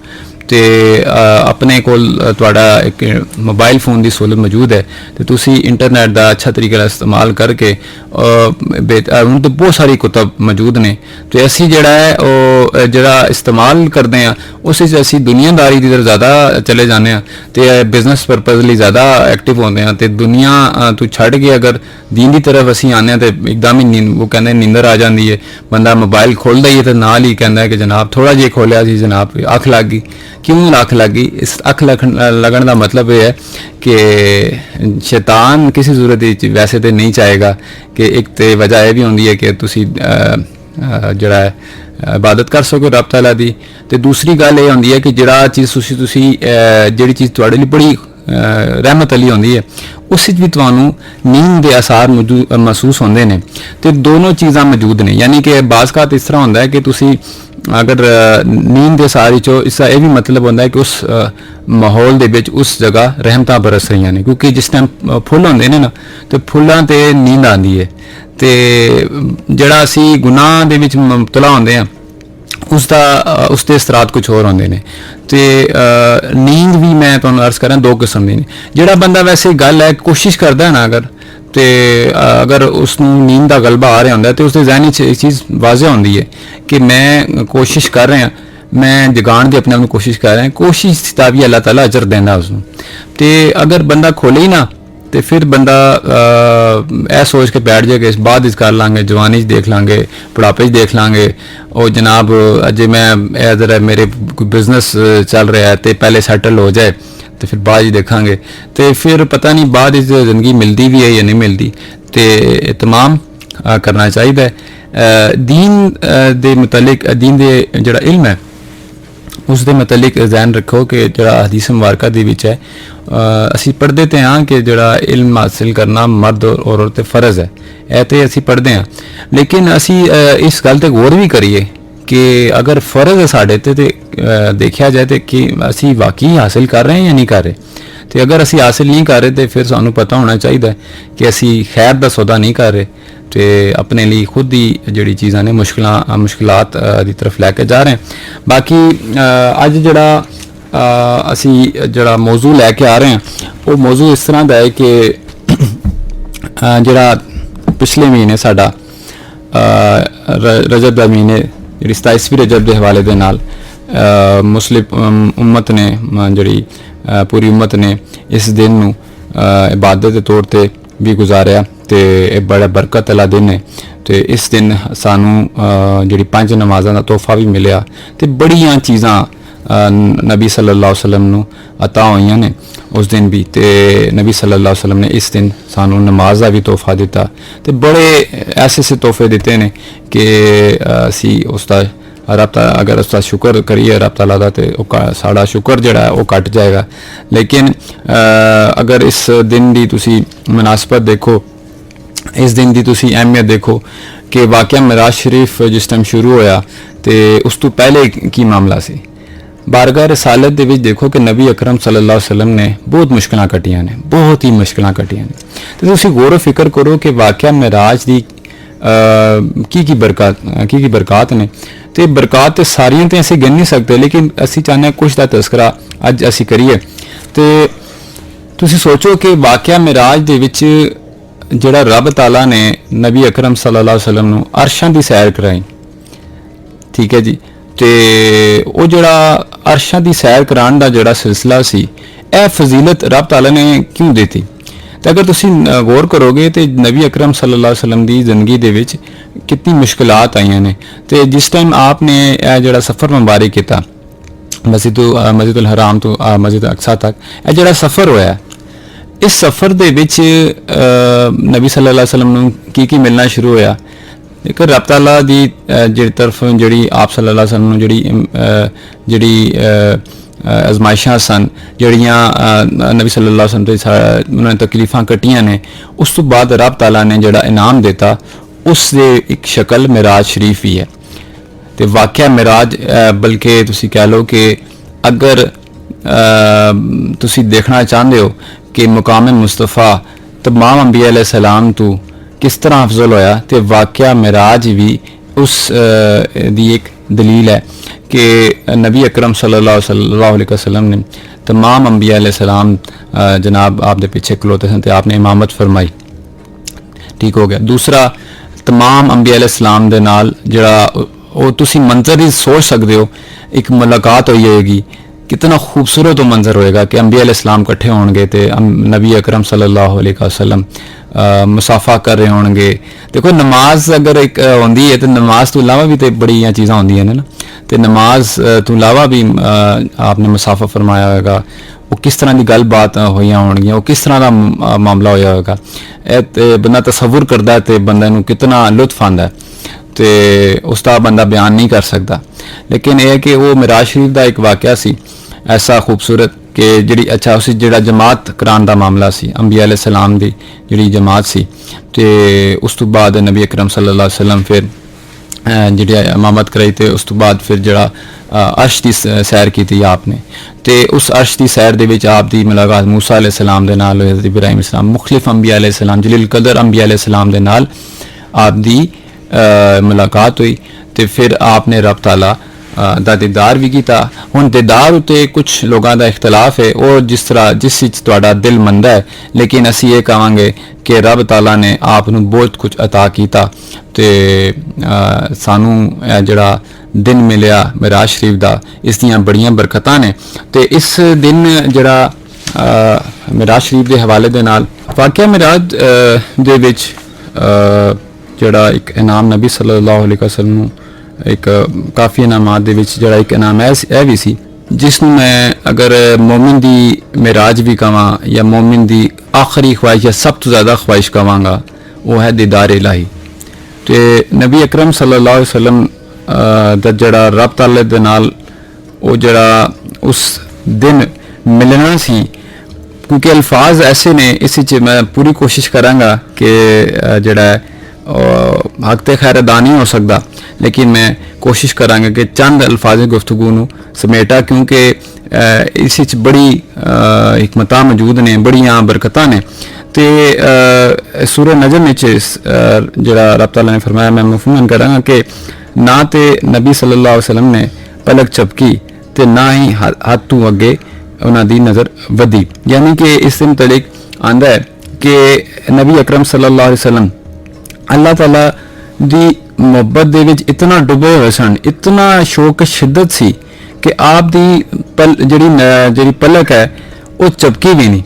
ਤੇ ਆਪਣੇ ਕੋਲ ਤੁਹਾਡਾ ਇੱਕ ਮੋਬਾਈਲ ਫੋਨ ਦੀ ਸਹੂਲਤ ਮੌਜੂਦ ਹੈ ਤੇ ਤੁਸੀਂ ਇੰਟਰਨੈਟ ਦਾ ਅੱਛਾ ਤਰੀਕੇ ਨਾਲ ਇਸਤੇਮਾਲ ਕਰਕੇ ਹੁਣ ਤਾਂ ਬਹੁਤ ਸਾਰੀ ਕਿਤਾਬ ਮੌਜੂਦ ਨੇ ਤੇ ਅਸੀਂ ਜਿਹੜਾ ਹੈ ਉਹ ਜਿਹੜਾ ਇਸਤੇਮਾਲ ਕਰਦੇ ਆ ਉਸ ਵਿੱਚ ਅਸੀਂ ਦੁਨੀਆਦਾਰੀ ਦੀ ਤਰਫ ਜ਼ਿਆਦਾ ਚਲੇ ਜਾਂਦੇ ਆ ਤੇ ਬਿਜ਼ਨਸ ਪਰਪਸ ਲਈ ਜ਼ਿਆਦਾ ਐਕਟਿਵ ਹੁੰਦੇ ਆ ਤੇ ਦੁਨੀਆ ਤੋਂ ਛੱਡ ਕੇ ਅਗਰ ਦੀਨ ਦੀ ਤਰਫ ਅਸੀਂ ਆਉਂਦੇ ਆ ਤੇ ਇੱਕਦਮ ਹੀ ਉਹ ਕਹਿੰਦੇ ਨੀਂਦਰ ਆ ਜਾਂਦੀ ਹੈ ਬੰਦਾ ਮੋਬਾਈਲ ਖੋਲ੍ਹਦਾ ਹੀ ਹੈ ਤੇ ਨਾਲ ਹੀ ਕਹਿੰਦਾ ਹੈ ਕਿ ਜਨਾਬ ਥੋੜਾ ਜਿਹਾ ਖੋਲਿਆ ਸੀ ਜਨਾਬ ਅੱਖ ਲੱਗ ਗਈ ਕਿਉਂ ਅੱਖ ਲੱਗ ਗਈ ਇਸ ਅੱਖ ਲੱਗਣ ਦਾ ਮਤਲਬ ਇਹ ਹੈ ਕਿ ਸ਼ੈਤਾਨ ਕਿਸੇ ਸੂਰਤ ਵਿੱਚ ਵੈਸੇ ਤੇ ਨਹੀਂ ਚਾਹੇਗਾ ਕਿ ਇੱਕ ਤੇ ਵਜ੍ਹਾ ਇਹ ਵੀ ਹੁੰਦੀ ਹੈ ਕਿ ਤੁਸੀਂ ਜਿਹੜਾ ਹੈ ਇਬਾਦਤ ਕਰ ਸਕੋ ਰੱਬ ਤਾਲਾ ਦੀ ਤੇ ਦੂਸਰੀ ਗੱਲ ਇਹ ਹੁੰਦੀ ਹੈ ਕਿ ਜਿਹੜਾ ਚੀਜ਼ ਤੁਸੀਂ ਜਿਹੜੀ ਚੀਜ਼ ਤੁਹਾਡੇ ਲਈ ਬੜੀ ਰਹਿਮਤ ਅਲੀ ਹੁੰਦੀ ਹੈ ਉਸ ਵਿੱਚ ਵੀ ਤੁਹਾਨੂੰ ਨੀਂਦ ਦੇ ਅਸਰ ਮਹਿਸੂਸ ਹੁੰਦੇ ਨੇ ਤੇ ਦੋਨੋਂ ਚੀਜ਼ਾਂ ਮੌਜੂਦ ਨੇ ਯਾਨੀ ਕਿ ਬਾਜ਼ਕਾਤ ਇਸ ਤਰ੍ਹਾਂ ਹੁੰਦਾ ਹੈ ਕਿ ਤੁਸੀਂ ਅਗਰ ਨੀਂਦ ਦੇ ਅਸਰ ਵਿੱਚੋਂ ਇਸਦਾ ਇਹ ਵੀ ਮਤਲਬ ਹੁੰਦਾ ਹੈ ਕਿ ਉਸ ਮਾਹੌਲ ਦੇ ਵਿੱਚ ਉਸ ਜਗ੍ਹਾ ਰਹਿਮਤਾਂ ਬਰਸ ਰਹੀਆਂ ਨੇ ਕਿਉਂਕਿ ਜਿਸ ਟਾਈਮ ਫੁੱਲ ਹੁੰਦੇ ਨੇ ਨਾ ਤੇ ਫੁੱਲਾਂ ਤੇ ਨੀਂਦ ਆਉਂਦੀ ਹੈ ਤੇ ਜਿਹੜਾ ਅਸੀਂ ਗੁਨਾਹ ਦੇ ਵਿੱਚ ਮੁਬਤਲਾ ਹੁੰਦੇ ਆ ਉਸ ਦੇ ਅਸਰਾਤ ਕੁਝ ਹੋਰ ਹੁੰਦੇ ਨੇ ਤੇ ਨੀਂਦ ਵੀ ਮੈਂ ਤੁਹਾਨੂੰ ਅਰਜ਼ ਕਰਾਂ ਦੋ ਕਿਸਮ ਦੀ ਨੇ ਜਿਹੜਾ ਬੰਦਾ ਵੈਸੇ ਗੱਲ ਹੈ ਕੋਸ਼ਿਸ਼ ਕਰਦਾ ਨਾ ਅਗਰ ਉਸ ਨੂੰ ਨੀਂਦ ਦਾ ਗਲਬਾ ਆ ਰਿਹਾ ਹੁੰਦਾ ਤੇ ਉਸ ਦੇ ਜ਼ਿਹਨ 'ਚ ਇਹ ਚੀਜ਼ ਵਾਜ਼ਿਹ ਹੁੰਦੀ ਹੈ ਕਿ ਮੈਂ ਕੋਸ਼ਿਸ਼ ਕਰ ਰਿਹਾ ਮੈਂ ਜਗਾਉਣ ਦੀ ਆਪਣੇ ਆਪ ਨੂੰ ਕੋਸ਼ਿਸ਼ ਕਰ ਰਿਹਾ ਕੋਸ਼ਿਸ਼ ਦਾ ਵੀ ਅੱਲਾਹ ਤਾਲਾ ਅਜਰ ਦਿੰਦਾ ਉਸ ਨੂੰ ਤੇ ਅਗਰ ਬੰਦਾ ਖੋਲੇ ਹੀ ਨਾ ਤੇ ਫਿਰ ਬੰਦਾ ਇਹ ਸੋਚ ਕੇ ਬੈਠ ਜਾਏ ਕਿ ਬਾਅਦ ਵਿੱਚ ਕਰ ਲਾਂਗੇ ਜਵਾਨੀ 'ਚ ਦੇਖ ਲਾਂਗੇ ਬੁਢਾਪੇ 'ਚ ਦੇਖ ਲਾਂਗੇ ਉਹ ਜਨਾਬ ਅਜੇ ਮੈਂ ਇਧਰ ਮੇਰੇ ਕੋਈ ਬਿਜ਼ਨਸ ਚੱਲ ਰਿਹਾ ਹੈ ਤੇ ਪਹਿਲੇ ਸੈਟਲ ਹੋ ਜਾਏ ਤੇ ਫਿਰ ਬਾਅਦ ਹੀ ਦੇਖਾਂਗੇ ਤੇ ਫਿਰ ਪਤਾ ਨਹੀਂ ਬਾਅਦ ਵਿੱਚ ਜ਼ਿੰਦਗੀ ਮਿਲਦੀ ਵੀ ਹੈ ਜਾਂ ਨਹੀਂ ਮਿਲਦੀ ਤੇ ਇਤਮਾਮ ਕਰਨਾ ਚਾਹੀਦਾ ਹੈ ਦੀਨ ਦੇ ਮੁਤਲਕ ਦੀਨ ਦੇ ਜਿਹੜਾ ਇਲਮ ਹੈ ਉਸ ਦੇ ਮੁਤਲਕ ਜ਼ਿਹਨ ਰੱਖੋ ਕਿ ਜਿਹੜਾ ਹਦੀਸ ਮੁਬਾਰਕਾ ਦੇ ਵਿੱਚ ਹੈ ਅਸੀਂ ਪੜ੍ਹਦੇ ਤੇ ਹਾਂ ਕਿ ਜਿਹੜਾ ਇਲਮ ਹਾਸਿਲ ਕਰਨਾ ਮਰਦ ਔਰ ਔਰਤ ਤੇ ਫਰਜ਼ ਹੈ ਇਹ ਤੇ ਅਸੀਂ ਪੜ੍ਹਦੇ ਹਾਂ ਲੇਕਿਨ ਅਸੀਂ ਇਸ ਗੱਲ ਤੇ ਗੌਰ ਵੀ ਕਰੀਏ ਕਿ ਅਗਰ ਫਰਜ਼ ਹੈ ਸਾਡੇ ਤੇ ਦੇਖਿਆ ਜਾਏ ਤੇ ਕਿ ਅਸੀਂ ਵਾਕਈ ਹਾਸਿਲ ਕਰ ਰਹੇ ਹਾਂ ਜਾਂ ਨਹੀਂ ਕਰ ਰਹੇ ਤੇ ਅਗਰ ਅਸੀਂ ਹਾਸਿਲ ਨਹੀਂ ਕਰ ਰਹੇ ਤੇ ਫਿਰ ਸਾਨੂੰ ਪਤਾ ਹੋਣਾ ਚਾਹੀਦਾ ਕਿ ਅਸੀਂ ਖੈਰ ਦਾ ਸੌਦਾ ਨਹੀਂ ਕਰ ਰਹੇ ਤੇ ਆਪਣੇ ਲਈ ਖੁਦ ਹੀ ਜਿਹੜੀ ਚੀਜ਼ਾਂ ਨੇ ਮੁਸ਼ਕਿਲਾਤ ਦੀ ਤਰਫ ਲੈ ਕੇ ਜਾ ਰਹੇ ਹਾਂ ਬਾਕੀ ਅੱਜ ਜਿਹੜਾ ਅਸੀਂ ਜਿਹੜਾ ਮੌਜੂ ਲੈ ਕੇ ਆ ਰਹੇ ਹਾਂ ਉਹ ਮੌਜੂ ਇਸ ਤਰ੍ਹਾਂ ਦਾ ਹੈ ਕਿ ਜਿਹੜਾ ਪਿਛਲੇ ਮਹੀਨੇ ਸਾਡਾ ਰਜਬ ਦਾ ਮਹੀਨੇ ਜਿਹੜੀ 27ਵੀਂ ਰਜਬ ਦੇ ਹਵਾਲੇ ਦੇ ਨਾਲ ਮੁਸਲਿਮ ਉਮਤ ਨੇ ਜਿਹੜੀ ਪੂਰੀ ਉਮਤ ਨੇ ਇਸ ਦਿਨ ਨੂੰ ਇਬਾਦਤ ਦੇ ਤੌਰ ਤੇ ਵੀ ਗੁਜ਼ਾਰਿਆ ਤੇ ਇਹ ਬੜਾ ਬਰਕਤ ਵਾਲਾ ਦਿਨ ਹੈ ਤੇ ਇਸ ਦਿਨ ਸਾਨੂੰ ਜਿਹੜੀ 5 ਨਮਾਜ਼ਾਂ ਦਾ ਤੋਹਫਾ ਵੀ ਮਿਲਿਆ ਤੇ ਬੜੀਆਂ ਚੀਜ਼ਾਂ ਨਬੀ ਸੱਲੱਲਾਹੁ ਅਲੈਹਿ ਵਸੱਲਮ ਨੂੰ ਅਤਾ ਹੋਈਆਂ ਨੇ ਉਸ ਦਿਨ ਵੀ ਤੇ ਨਬੀ ਸੱਲੱਲਾਹੁ ਅਲੈਹਿ ਵਸੱਲਮ ਨੇ ਇਸ ਦਿਨ ਸਾਨੂੰ ਨਮਾਜ਼ ਦਾ ਵੀ ਤੋਹਫਾ ਦਿੱਤਾ ਤੇ ਬੜੇ ਐਸੇ ਤੋਹਫੇ ਦਿੱਤੇ ਨੇ ਕਿ ਅਸੀਂ ਉਸ ਦਾ ਰੱਬ ਤਾਲਾ ਅਗਰ ਉਸ ਦਾ ਸ਼ੁਕਰ ਕਰੀਏ ਰੱਬ ਤਾਲਾ ਦਾ ਤੇ ਸਾਡਾ ਸ਼ੁਕਰ ਜਿਹੜਾ ਉਹ ਘਟ ਜਾਏਗਾ ਲੇਕਿਨ ਅਗਰ ਇਸ ਦਿਨ ਦੀ ਤੁਸੀਂ ਮੁਨਾਸਬਤ ਦੇਖੋ ਇਸ ਦਿਨ ਦੀ ਤੁਸੀਂ ਅਹਿਮੀਅਤ ਦੇਖੋ ਕਿ ਵਾਕਿਆ ਮਿਰਾਜ ਸ਼ਰੀਫ ਜਿਸ ਟਾਈਮ ਸ਼ੁਰੂ ਹੋਇਆ ਤੇ ਉਸ ਤੋਂ ਪਹਿਲੇ ਕੀ ਮਾਮਲਾ ਸੀ ਬਾਰਗਾਹ ਰਿਸਾਲਤ ਦੇ ਵਿੱਚ ਦੇਖੋ ਕਿ ਨਬੀ ਅਕਰਮ ਸੱਲੱਲਾਹੁ ਅਲੈਹਿ ਵਸੱਲਮ ਨੇ ਬਹੁਤ ਮੁਸ਼ਕਿਲਾਂ ਕੱਟੀਆਂ ਨੇ ਬਹੁਤ ਹੀ ਮੁਸ਼ਕਿਲਾਂ ਕੱਟੀਆਂ ਨੇ ਤੇ ਤੁਸੀਂ ਗੌਰ ਫਿਕਰ ਕਰੋ ਕਿ ਵਾਕਿਆ ਮਿਰਾਜ ਦੀ ਕੀ ਬਰਕਤ ਨੇ ਤੇ ਬਰਕਤ ਤੇ ਸਾਰੀਆਂ ਤੇ ਅਸੀਂ ਗਿਣ ਨਹੀਂ ਸਕਦੇ ਲੇਕਿਨ ਅਸੀਂ ਚਾਹੁੰਦੇ ਹਾਂ ਕੁਝ ਦਾ ਤਜ਼ਕਰਾ ਅੱਜ ਅਸੀਂ ਕਰੀਏ ਤੇ ਤੁਸੀਂ ਸੋਚੋ ਕਿ ਵਾਕਿਆ ਮਿਰਾਜ ਦੇ ਵਿੱਚ ਜਿਹੜਾ ਰੱਬ ਤਾਲਾ ਨੇ ਨਬੀ ਅਕਰਮ ਸੱਲੱਲਾਹੁ ਅਲੈਹਿ ਵਸੱਲਮ ਨੂੰ ਅਰਸ਼ਾਂ ਦੀ ਸੈਰ ਕਰਾਈ ਠੀਕ ਹੈ ਜੀ ਤੇ ਉਹ ਜਿਹੜਾ ਅਰਸ਼ਾਂ ਦੀ ਸੈਰ ਕਰਾਉਣ ਦਾ ਜਿਹੜਾ ਸਿਲਸਿਲਾ ਸੀ ਇਹ ਫਜ਼ੀਲਤ ਰੱਬ ਤਾਲਾ ਨੇ ਕਿਉਂ ਦਿੱਤੀ ਤੇ ਅਗਰ ਤੁਸੀਂ ਗੌਰ ਕਰੋਗੇ ਤੇ ਨਬੀ ਅਕਰਮ ਸੱਲੱਲਾਹੁ ਅਲੈਹਿ ਵਸੱਲਮ ਦੀ ਜ਼ਿੰਦਗੀ ਦੇ ਵਿੱਚ ਕਿੰਨੀ ਮੁਸ਼ਕਿਲਾਤ ਆਈਆਂ ਨੇ ਤੇ ਜਿਸ ਟਾਈਮ ਆਪ ਨੇ ਇਹ ਜਿਹੜਾ ਸਫ਼ਰ ਮੁਬਾਰਕ ਕੀਤਾ ਮਸਜਿਦ ਹਰਾਮ ਤੋਂ ਮਸਜਿਦ ਅਕਸਾ ਤੱਕ ਇਹ ਜਿਹੜਾ ਸਫ਼ਰ ਹੋਇਆ ਇਸ ਸਫ਼ਰ ਦੇ ਵਿੱਚ ਨਬੀ ਸੱਲੱਲਾਹੁ ਅਲੈਹਿ ਵਸੱਲਮ ਨੂੰ ਕੀ ਮਿਲਣਾ ਸ਼ੁਰੂ ਹੋਇਆ ਇੱਕ ਰੱਬ ਤਾਲਾ ਦੀ ਜਿਹੜੀ ਤਰਫ ਜਿਹੜੀ ਆਪ ਸੱਲੱਲਾਹੁ ਅਲੈਹਿ ਵਸੱਲਮ ਨੂੰ ਜਿਹੜੀ ਅਜ਼ਮਾਇਸ਼ਾਂ ਸਨ ਜਿਹੜੀਆਂ ਨਬੀ ਸੱਲੱਲਾਹੁ ਅਲੈਹਿ ਵਸੱਲਮ ਤੇ ਉਹਨਾਂ ਨੇ ਤਕਲੀਫਾਂ ਕੱਟੀਆਂ ਨੇ ਉਸ ਤੋਂ ਬਾਅਦ ਰੱਬ ਤਾਲਾ ਨੇ ਜਿਹੜਾ ਇਨਾਮ ਦਿੱਤਾ ਉਸ ਦੇ ਇੱਕ ਸ਼ਕਲ ਮਿਰਾਜ ਸ਼ਰੀਫ ਵੀ ਹੈ ਤੇ ਵਾਕਿਆ ਮਿਰਾਜ ਬਲਕਿ ਤੁਸੀਂ ਕਹਿ ਲਓ ਕਿ ਅਗਰ ਤੁਸੀਂ ਦੇਖਣਾ ਚਾਹੁੰਦੇ ਹੋ ਕਿ ਮੁਕਾਮ ਮੁਸਤਫਾ ਤਮਾਮ ਅੰਬੀਆ ਅਲੈਹਿ ਸਲਾਮ ਤੋਂ ਕਿਸ ਤਰ੍ਹਾਂ ਅਫਜ਼ਲ ਹੋਇਆ ਤੇ ਵਾਕਿਆ ਮਿਰਾਜ ਵੀ ਉਸ ਦੀ ਇੱਕ दलील है कि नबी अकरम सल्लल्लाहु अलैहि वसल्लम ने तमाम अंबिया अलैहिस्सलाम जनाब आप दे पीछे खलोते सन ते आपने इमामत फरमाई। ठीक हो गया। दूसरा, तमाम अंबिया अलैहिस्सलाम दे नाल जिहड़ा ਉਹ ਤੁਸੀਂ मंजर ही सोच सकते हो, एक मुलाकात हुई होएगी, कितना खूबसूरत वो मंजर होएगा कि अंबिया अलैहिस्सलाम इकट्ठे होणगे ते नबी अकरम सल्लल्लाहु अलैहि वसल्लम मुसाफा कर रहे होणगे। देखो नमाज अगर एक होंदी है तो नमाज तो इलावा भी तो बड़ियां चीज़ां होंदियां ने ना, तो नमाज तो इलावा भी आपने मुसाफा फरमाया होगा, वो किस तरह की गलबात हुई होणगियां, वो किस तरह का मामला होया होगा, बंदा तसव्वुर करता है तो बंदे नूं कितना लुत्फ आंदा है, तो उसका बंदा बयान नहीं कर सकता। लेकिन यह कि वो मिराज शरीफ का एक वाक़या सी ऐसा खूबसूरत कि जी अच्छा उस जिहड़ा जमात कराने का मामला सी, अंबिया अलैहिस्सलाम दी जिहड़ी जमात सी, तो उस तो बाद नबी अकरम सल्लल्लाहु अलैहि वसल्लम फिर जी इमामत कराई, तो उस तो बाद फिर जड़ा अर्श की सैर की थी आपने, तो उस अर्श की सैर दे विच आप दी मुलाकात मूसा अलैहिस्सलाम दे नाल, हज़रत इब्राहीम अलैहिस्सलाम, मुख्तलिफ अंबिया अलैहिस्सलाम, जलील कदर अंबिया अलैहिस्सलाम दे नाल आप दी मुलाकात हुई, तो फिर आपने रब ताला दा दीदार भी किया। हुण दीदार उत्ते कुछ लोगों का इख्तलाफ है, और जिस तरह जिस विच तुहाडा दिल मंदा है, लेकिन असी ये कहांगे कि रब ताला ने आप नूं बहुत कुछ अता किया, तो सानू जिहड़ा दिन मिलिया मिराज शरीफ दा, इस दियां बड़ियां बरकतां ने। तो इस दिन जिहड़ा मिराज शरीफ के हवाले दे नाल वाक़या मिराज दे विच जिहड़ा एक इनाम नबी सल्लल्लाहु अलैहि वसल्लम एक काफ़ी इनामात दे विच जिहड़ा एक इनाम है भी सी, जिसनूं मैं अगर मोमिन दी मिराज भी कहां या मोमिन दी आखिरी ख्वाहिश या सब तो ज़्यादा ख्वाहिश कहांगा, वो है दीदार इलाही। तो नबी अकरम सल्लल्लाहु अलैहि वसल्लम दा जिहड़ा रब ताला दे नाल वो जिहड़ा उस दिन मिलना सी, क्योंकि अल्फाज ऐसे ने, इस मैं पूरी कोशिश करांगा कि जिहड़ा हक ते खैर अदा नहीं हो सकता, लेकिन मैं कोशिश करांगा कि चंद अल्फाज गुफ्तगू नूं समेटा, क्योंकि इस बड़ी हिकमतां मौजूद ने, बड़ियां बरकतां ने। तो सूरह नजम में जिहड़ा रब ताला ने फरमाया, मैं मफहूमन करांगा कि ना तो नबी सल्लल्लाहु अलैहि वसल्लम ने पलक झपकी तो ना ही हद तू अगे उन्हां दी नज़र वधी, यानी कि इस मुतलिक आंदा है कि नबी अकरम सल्लल्लाहु अलैहि वसल्लम अल्लाह ताला दी मुहब्बत दे विच इतना डुबे हुए सन, इतना शौक शिद्दत सी कि आप दी जिहड़ी पलक है वो झपकी भी नहीं,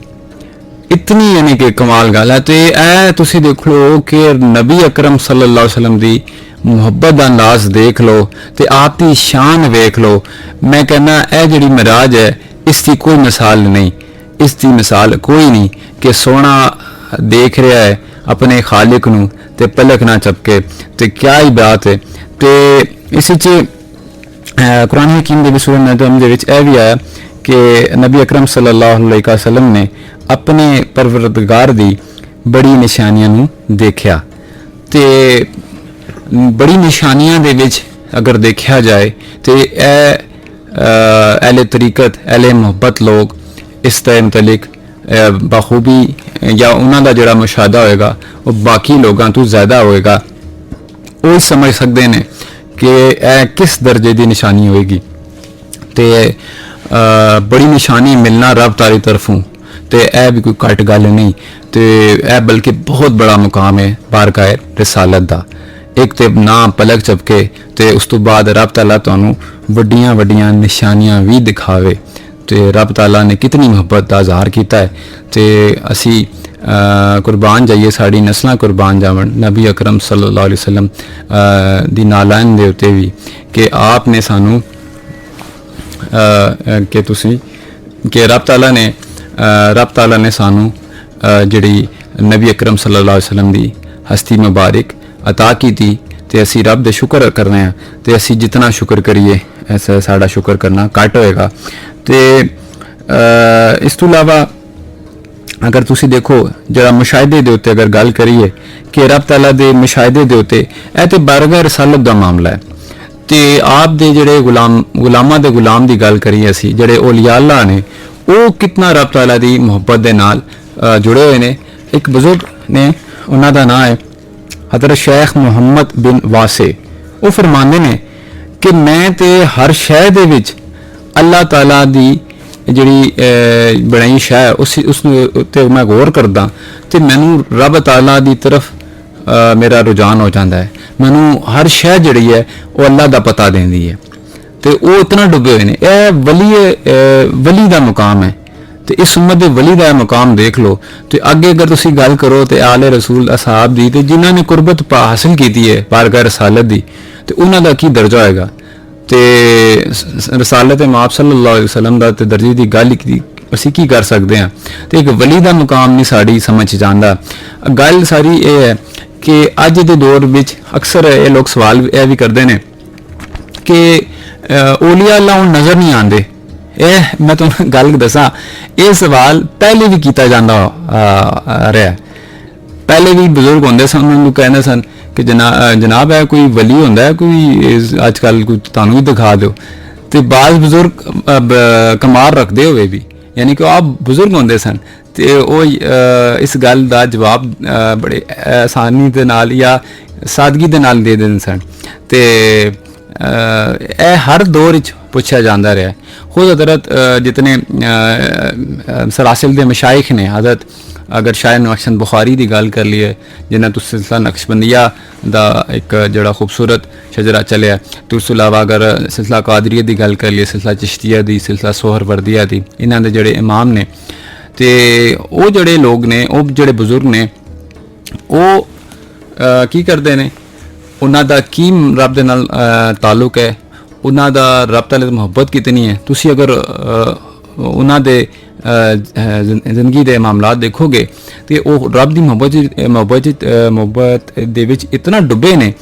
इतनी यानी कि कमाल गल है। तो यह तुसीं देख लो कि नबी अकरम सल्लल्लाहु अलैहि वसल्लम दी मुहब्बत का अंदाज देख लो, तो आप दी शान वेख लो। मैं कहना यह जिहड़ी मिराज है इसकी कोई मिसाल नहीं, इसकी मिसाल कोई नहीं कि सोना देख रहा है अपने खालिक नूं ते पलक ना झपके, तो क्या ही बात है। तो इस कुरान हकीम दे सूरह नजम दे विच भी आया कि नबी अकरम सल्लल्लाहु अलैहि वसल्लम ने अपने परवरदिगार दी बड़ी निशानियां नूं देखा। तो बड़ी निशानियां दे विच अगर देखा जाए तो अहले तरीकत अहले मोहब्बत लोग इस दे मुतलिक बखूबी या उन्हों का जोड़ा मुशाहदा होएगा वो बाकी लोगों तो ज़्यादा होएगा, वो समझ सकते हैं कि यह किस दर्जे की निशानी होएगी। तो बड़ी निशानी मिलना रब तारी तरफों, तो यह भी कोई घट गल नहीं, तो यह बल्कि बहुत बड़ा मुकाम है बारगाह रिसालत का। एक तो ना पलक झपके, तो उस तो बाद रब ताला तुहानूं वड्डियां वड्डियां निशानियां भी दिखावे, तो रब ताला ने कितनी मुहब्बत का इजहार किया है। तो असी कुर्बान जाइए, साड़ी नस्लां कुर्बान जावन नबी अकरम सल्लल्लाहु अलैहि वसल्लम दी नालायन दे उत्ते भी कि आपने सानू कि तुसी कि रब ताला ने सानू जिहड़ी नबी अकरम सल्लल्लाहु अलैहि वसल्लम दी हस्ती मुबारक अता की थी, तो असी रब दे शुक्र करने हैं। तो असी जितना शुक्र करिए ऐसा साड़ा शुक्र करना घट होएगा। तो इस तो इलावा अगर तुसी देखो जरा मुशाहिदे दे उत्ते अगर गल करिए कि रब ताला दे मुशाहिदे दे उत्ते यह तो बारगाह रिसालत का मामला है। तो आप दे जिहड़े गुलामां दे गुलाम की गल करिए असी जिहड़े औलिया अल्लाह ने वो कितना रब ताला दी मुहब्बत दे नाल जुड़े हुए ने। एक बुजुर्ग ने उन्हों का नाम है हज़रत शेख मुहम्मद बिन वासे, वो फरमाते हैं कि मैं ते हर शय दे विच अल्लाह ताला दी ਜਿਹੜੀ ਬਣਾਈ ਸ਼ੈ ਉਸ ਉੱਤੇ ਮੈਂ ਗੌਰ ਕਰਦਾ ਤੇ ਮੈਨੂੰ ਰੱਬ ਤਾਲਾ ਦੀ ਤਰਫ ਮੇਰਾ ਰੁਝਾਨ ਹੋ ਜਾਂਦਾ ਹੈ। ਮੈਨੂੰ ਹਰ ਸ਼ੈ ਜਿਹੜੀ ਹੈ ਉਹ ਅੱਲਾ ਦਾ ਪਤਾ ਦਿੰਦੀ ਹੈ ਤੇ ਉਹ ਇਤਨਾ ਡੁੱਬੇ ਹੋਏ ਨੇ। ਇਹ ਵਲੀ ਦਾ ਮੁਕਾਮ ਹੈ ਤੇ ਇਸ ਉਮਤ ਦੇ ਵਲੀ ਦਾ ਮੁਕਾਮ ਦੇਖ ਲਓ ਤੇ ਅੱਗੇ ਅਗਰ ਤੁਸੀਂ ਗੱਲ ਕਰੋ ਤੇ ਆਲੇ ਰਸੂਲ ਅਸਹਾਬ ਦੀ ਤੇ ਜਿਨ੍ਹਾਂ ਨੇ ਕੁਰਬਤ ਹਾਸਿਲ ਕੀਤੀ ਹੈ ਬਾਰਗਾਹ ਰਸਾਲਤ ਦੀ ਤੇ ਉਹਨਾਂ ਦਾ ਕੀ ਦਰਜਾ ਹੋਏਗਾ। ਤੇ ਰਸਾਲਤ ਮਾਪ ਸੱਲੱਲਾਹੁ ਅਲੈहि ਵਸੱਲਮ ਦਾ ਤੇ ਦਰਜੇ ਦੀ ਗੱਲ ਕੀ ਅਸੀਂ ਕੀ ਕਰ ਸਕਦੇ ਹਾਂ ਤੇ ਇੱਕ ਵਲੀ ਦਾ ਮੁਕਾਮ ਨਹੀਂ ਸਾਡੀ ਸਮਝ ਚ ਆਉਂਦਾ। ਗੱਲ ਸਾਰੀ ਇਹ ਹੈ ਕਿ ਅੱਜ ਦੇ ਦੌਰ ਵਿੱਚ ਅਕਸਰ ਇਹ ਲੋਕ ਸਵਾਲ ਇਹ ਵੀ ਕਰਦੇ ਨੇ ਕਿ ਔਲੀਆ ਅੱਲਾ ਹੁਣ ਨਜ਼ਰ ਨਹੀਂ ਆਉਂਦੇ। ਇਹ ਮੈਂ ਤੁਹਾਨੂੰ ਗੱਲ ਦੱਸਾਂ, ਇਹ ਸਵਾਲ ਪਹਿਲੇ ਵੀ ਕੀਤਾ ਜਾਂਦਾ ਰਿਹਾ। ਪਹਿਲੇ ਵੀ ਬਜ਼ੁਰਗ ਹੁੰਦੇ ਸਨ, ਉਹਨਾਂ ਨੂੰ ਕਹਿੰਦੇ ਸਨ ਕਿ ਜਨਾਬ ਹੈ ਕੋਈ ਵਲੀ ਹੁੰਦਾ ਹੈ ਕੋਈ ਅੱਜ ਕੱਲ੍ਹ ਕੋਈ ਤੁਹਾਨੂੰ ਵੀ ਦਿਖਾ ਦਿਓ। ਤੇ ਬਾਜ਼ ਬਜ਼ੁਰਗ ਕਮਾਲ ਰੱਖਦੇ ਹੋਏ ਵੀ ਯਾਨੀ ਕਿ ਆਪ ਬਜ਼ੁਰਗ ਹੁੰਦੇ ਸਨ ਤੇ ਉਹ ਇਸ ਗੱਲ ਦਾ ਜਵਾਬ ਬੜੇ ਆਸਾਨੀ ਦੇ ਨਾਲ ਜਾਂ ਸਾਦਗੀ ਦੇ ਨਾਲ ਦੇ ਦਿੰਦੇ ਸਨ। ਤੇ ਇਹ ਹਰ ਦੌਰ ਵਿੱਚ ਪੁੱਛਿਆ ਜਾਂਦਾ ਰਿਹਾ। खुद हज़रत जितने सलासिल दे मशाइख ने हज़रत अगर शायर नक्शबंद बुखारी की गल कर लीए जिन्हें तो सिलसिला नक्शबंदिया दा एक जड़ा खूबसूरत शजरा चलिया तो उस अलावा अगर सिलसिला कादरिया की गल कर लीए सिलसिला चिश्तिया की सिलसिला सोहरवर्दिया की इन्हां दे जड़े इमाम ने ते वो जड़े लोग ने वो जड़े बुजुर्ग ने वो की करते हैं उन्हां दा की रब दे नाल ताल्लुक है ਉਹਨਾਂ ਦਾ ਰੱਬ ਤਾਲਾ ਦੀ ਮੁਹੱਬਤ ਕਿਤਨੀ ਹੈ। ਤੁਸੀਂ ਅਗਰ ਉਹਨਾਂ ਦੇ ਜ਼ਿੰਦਗੀ ਦੇ ਮਾਮਲਾਤ ਦੇਖੋਗੇ ਤੇ ਉਹ ਰੱਬ ਦੀ ਮੁਹੱਬਤ ਦੇ ਵਿੱਚ ਇਤਨਾ ਡੁੱਬੇ ਨੇ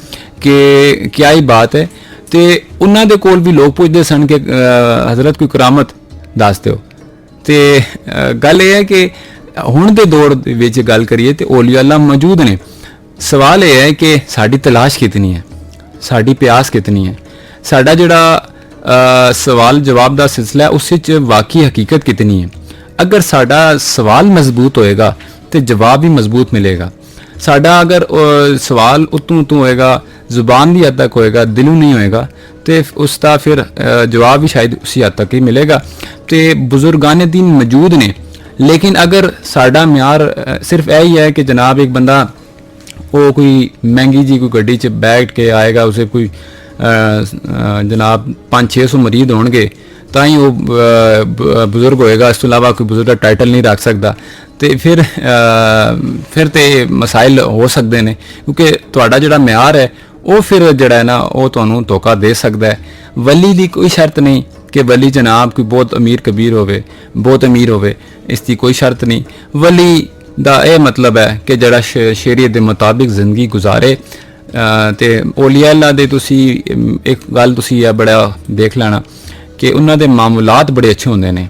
ਕਿ ਕਿਆ ਹੀ ਬਾਤ ਹੈ। ਤੇ ਉਹਨਾਂ ਦੇ ਕੋਲ ਵੀ ਲੋਕ ਪੁੱਛਦੇ ਸਨ ਕਿ ਹਜ਼ਰਤ ਕੋਈ ਕਰਾਮਤ ਦੱਸ ਦਿਓ। ਤੇ ਗੱਲ ਇਹ ਹੈ ਕਿ ਹੁਣ ਦੇ ਦੌਰ ਦੇ ਵਿੱਚ ਗੱਲ ਕਰੀਏ ਤੇ ਔਲੀਆ ਅੱਲਾ ਮੌਜੂਦ ਨੇ। ਸਵਾਲ ਇਹ ਹੈ ਕਿ ਸਾਡੀ ਤਲਾਸ਼ ਕਿਤਨੀ ਹੈ, ਸਾਡੀ ਪਿਆਸ ਕਿਤਨੀ ਹੈ, ਸਾਡਾ ਜਿਹੜਾ ਸਵਾਲ ਜਵਾਬ ਦਾ ਸਿਲਸਿਲਾ ਉਸ ਵਿੱਚ ਵਾਕਈ ਹਕੀਕਤ ਕਿਤਨੀ ਹੈ। ਅਗਰ ਸਾਡਾ ਸਵਾਲ ਮਜ਼ਬੂਤ ਹੋਏਗਾ ਤੇ ਜਵਾਬ ਵੀ ਮਜ਼ਬੂਤ ਮਿਲੇਗਾ। ਸਾਡਾ ਅਗਰ ਸਵਾਲ ਉਤੋਂ ਹੋਏਗਾ ਜ਼ੁਬਾਨ ਦੀ ਹੱਦ ਤੱਕ ਹੋਏਗਾ ਦਿਲੋਂ ਨਹੀਂ ਹੋਏਗਾ ਤੇ ਉਸ ਦਾ ਫਿਰ ਜਵਾਬ ਵੀ ਸ਼ਾਇਦ ਉਸੇ ਹੱਦ ਤੱਕ ਹੀ ਮਿਲੇਗਾ। ਤੇ ਬਜ਼ੁਰਗਾਨ ਦੀਨ ਮੌਜੂਦ ਨੇ ਲੇਕਿਨ ਅਗਰ ਸਾਡਾ ਮਿਆਰ ਸਿਰਫ ਇਹ ਹੀ ਹੈ ਕਿ ਜਨਾਬ ਇੱਕ ਬੰਦਾ ਉਹ ਕੋਈ ਮਹਿੰਗੀ ਜੀ ਕੋਈ ਗੱਡੀ 'ਚ ਬੈਠ ਕੇ ਆਏਗਾ ਉਸੇ ਕੋਈ जनाब 500-600 मरीद होंगे ਤਾਂ ਹੀ ਉਹ ਬਜ਼ੁਰਗ ਹੋਏਗਾ, ਇਸ ਤੋਂ ਇਲਾਵਾ ਕੋਈ ਬਜ਼ੁਰਗ ਦਾ ਟਾਈਟਲ ਨਹੀਂ ਰੱਖ ਸਕਦਾ। ਤੇ ਫਿਰ ਤੇ ਮਸਾਇਲ ਹੋ ਸਕਦੇ ਨੇ ਕਿਉਂਕਿ ਤੁਹਾਡਾ ਜਿਹੜਾ ਮਿਆਰ ਹੈ ਉਹ ਫਿਰ ਜਿਹੜਾ ਹੈ ਨਾ ਉਹ ਤੁਹਾਨੂੰ ਧੋਖਾ ਦੇ ਸਕਦਾ ਹੈ। ਵਲੀ ਦੀ ਕੋਈ ਸ਼ਰਤ ਨਹੀਂ ਕਿ ਵਲੀ ਜਨਾਬ ਕੋਈ ਬਹੁਤ ਅਮੀਰ ਕਬੀਰ ਹੋਵੇ, ਬਹੁਤ ਅਮੀਰ ਹੋਵੇ, ਇਸ ਦੀ ਕੋਈ ਸ਼ਰਤ ਨਹੀਂ। ਵਲੀ ਦਾ ਇਹ ਮਤਲਬ ਹੈ ਕਿ ਜਿਹੜਾ ਸ਼ਰੀਅਤ ਦੇ ਮੁਤਾਬਿਕ ਜ਼ਿੰਦਗੀ ਗੁਜ਼ਾਰੇ। ਤੇ ਔਲੀਆ ਅੱਲਾ ਦੇ ਤੁਸੀਂ ਇੱਕ ਗੱਲ ਤੁਸੀਂ ਇਹ ਬੜਾ ਦੇਖ ਲੈਣਾ ਕਿ ਉਹਨਾਂ ਦੇ ਮਾਮਲਾਤ ਬੜੇ ਅੱਛੇ ਹੁੰਦੇ ਨੇ।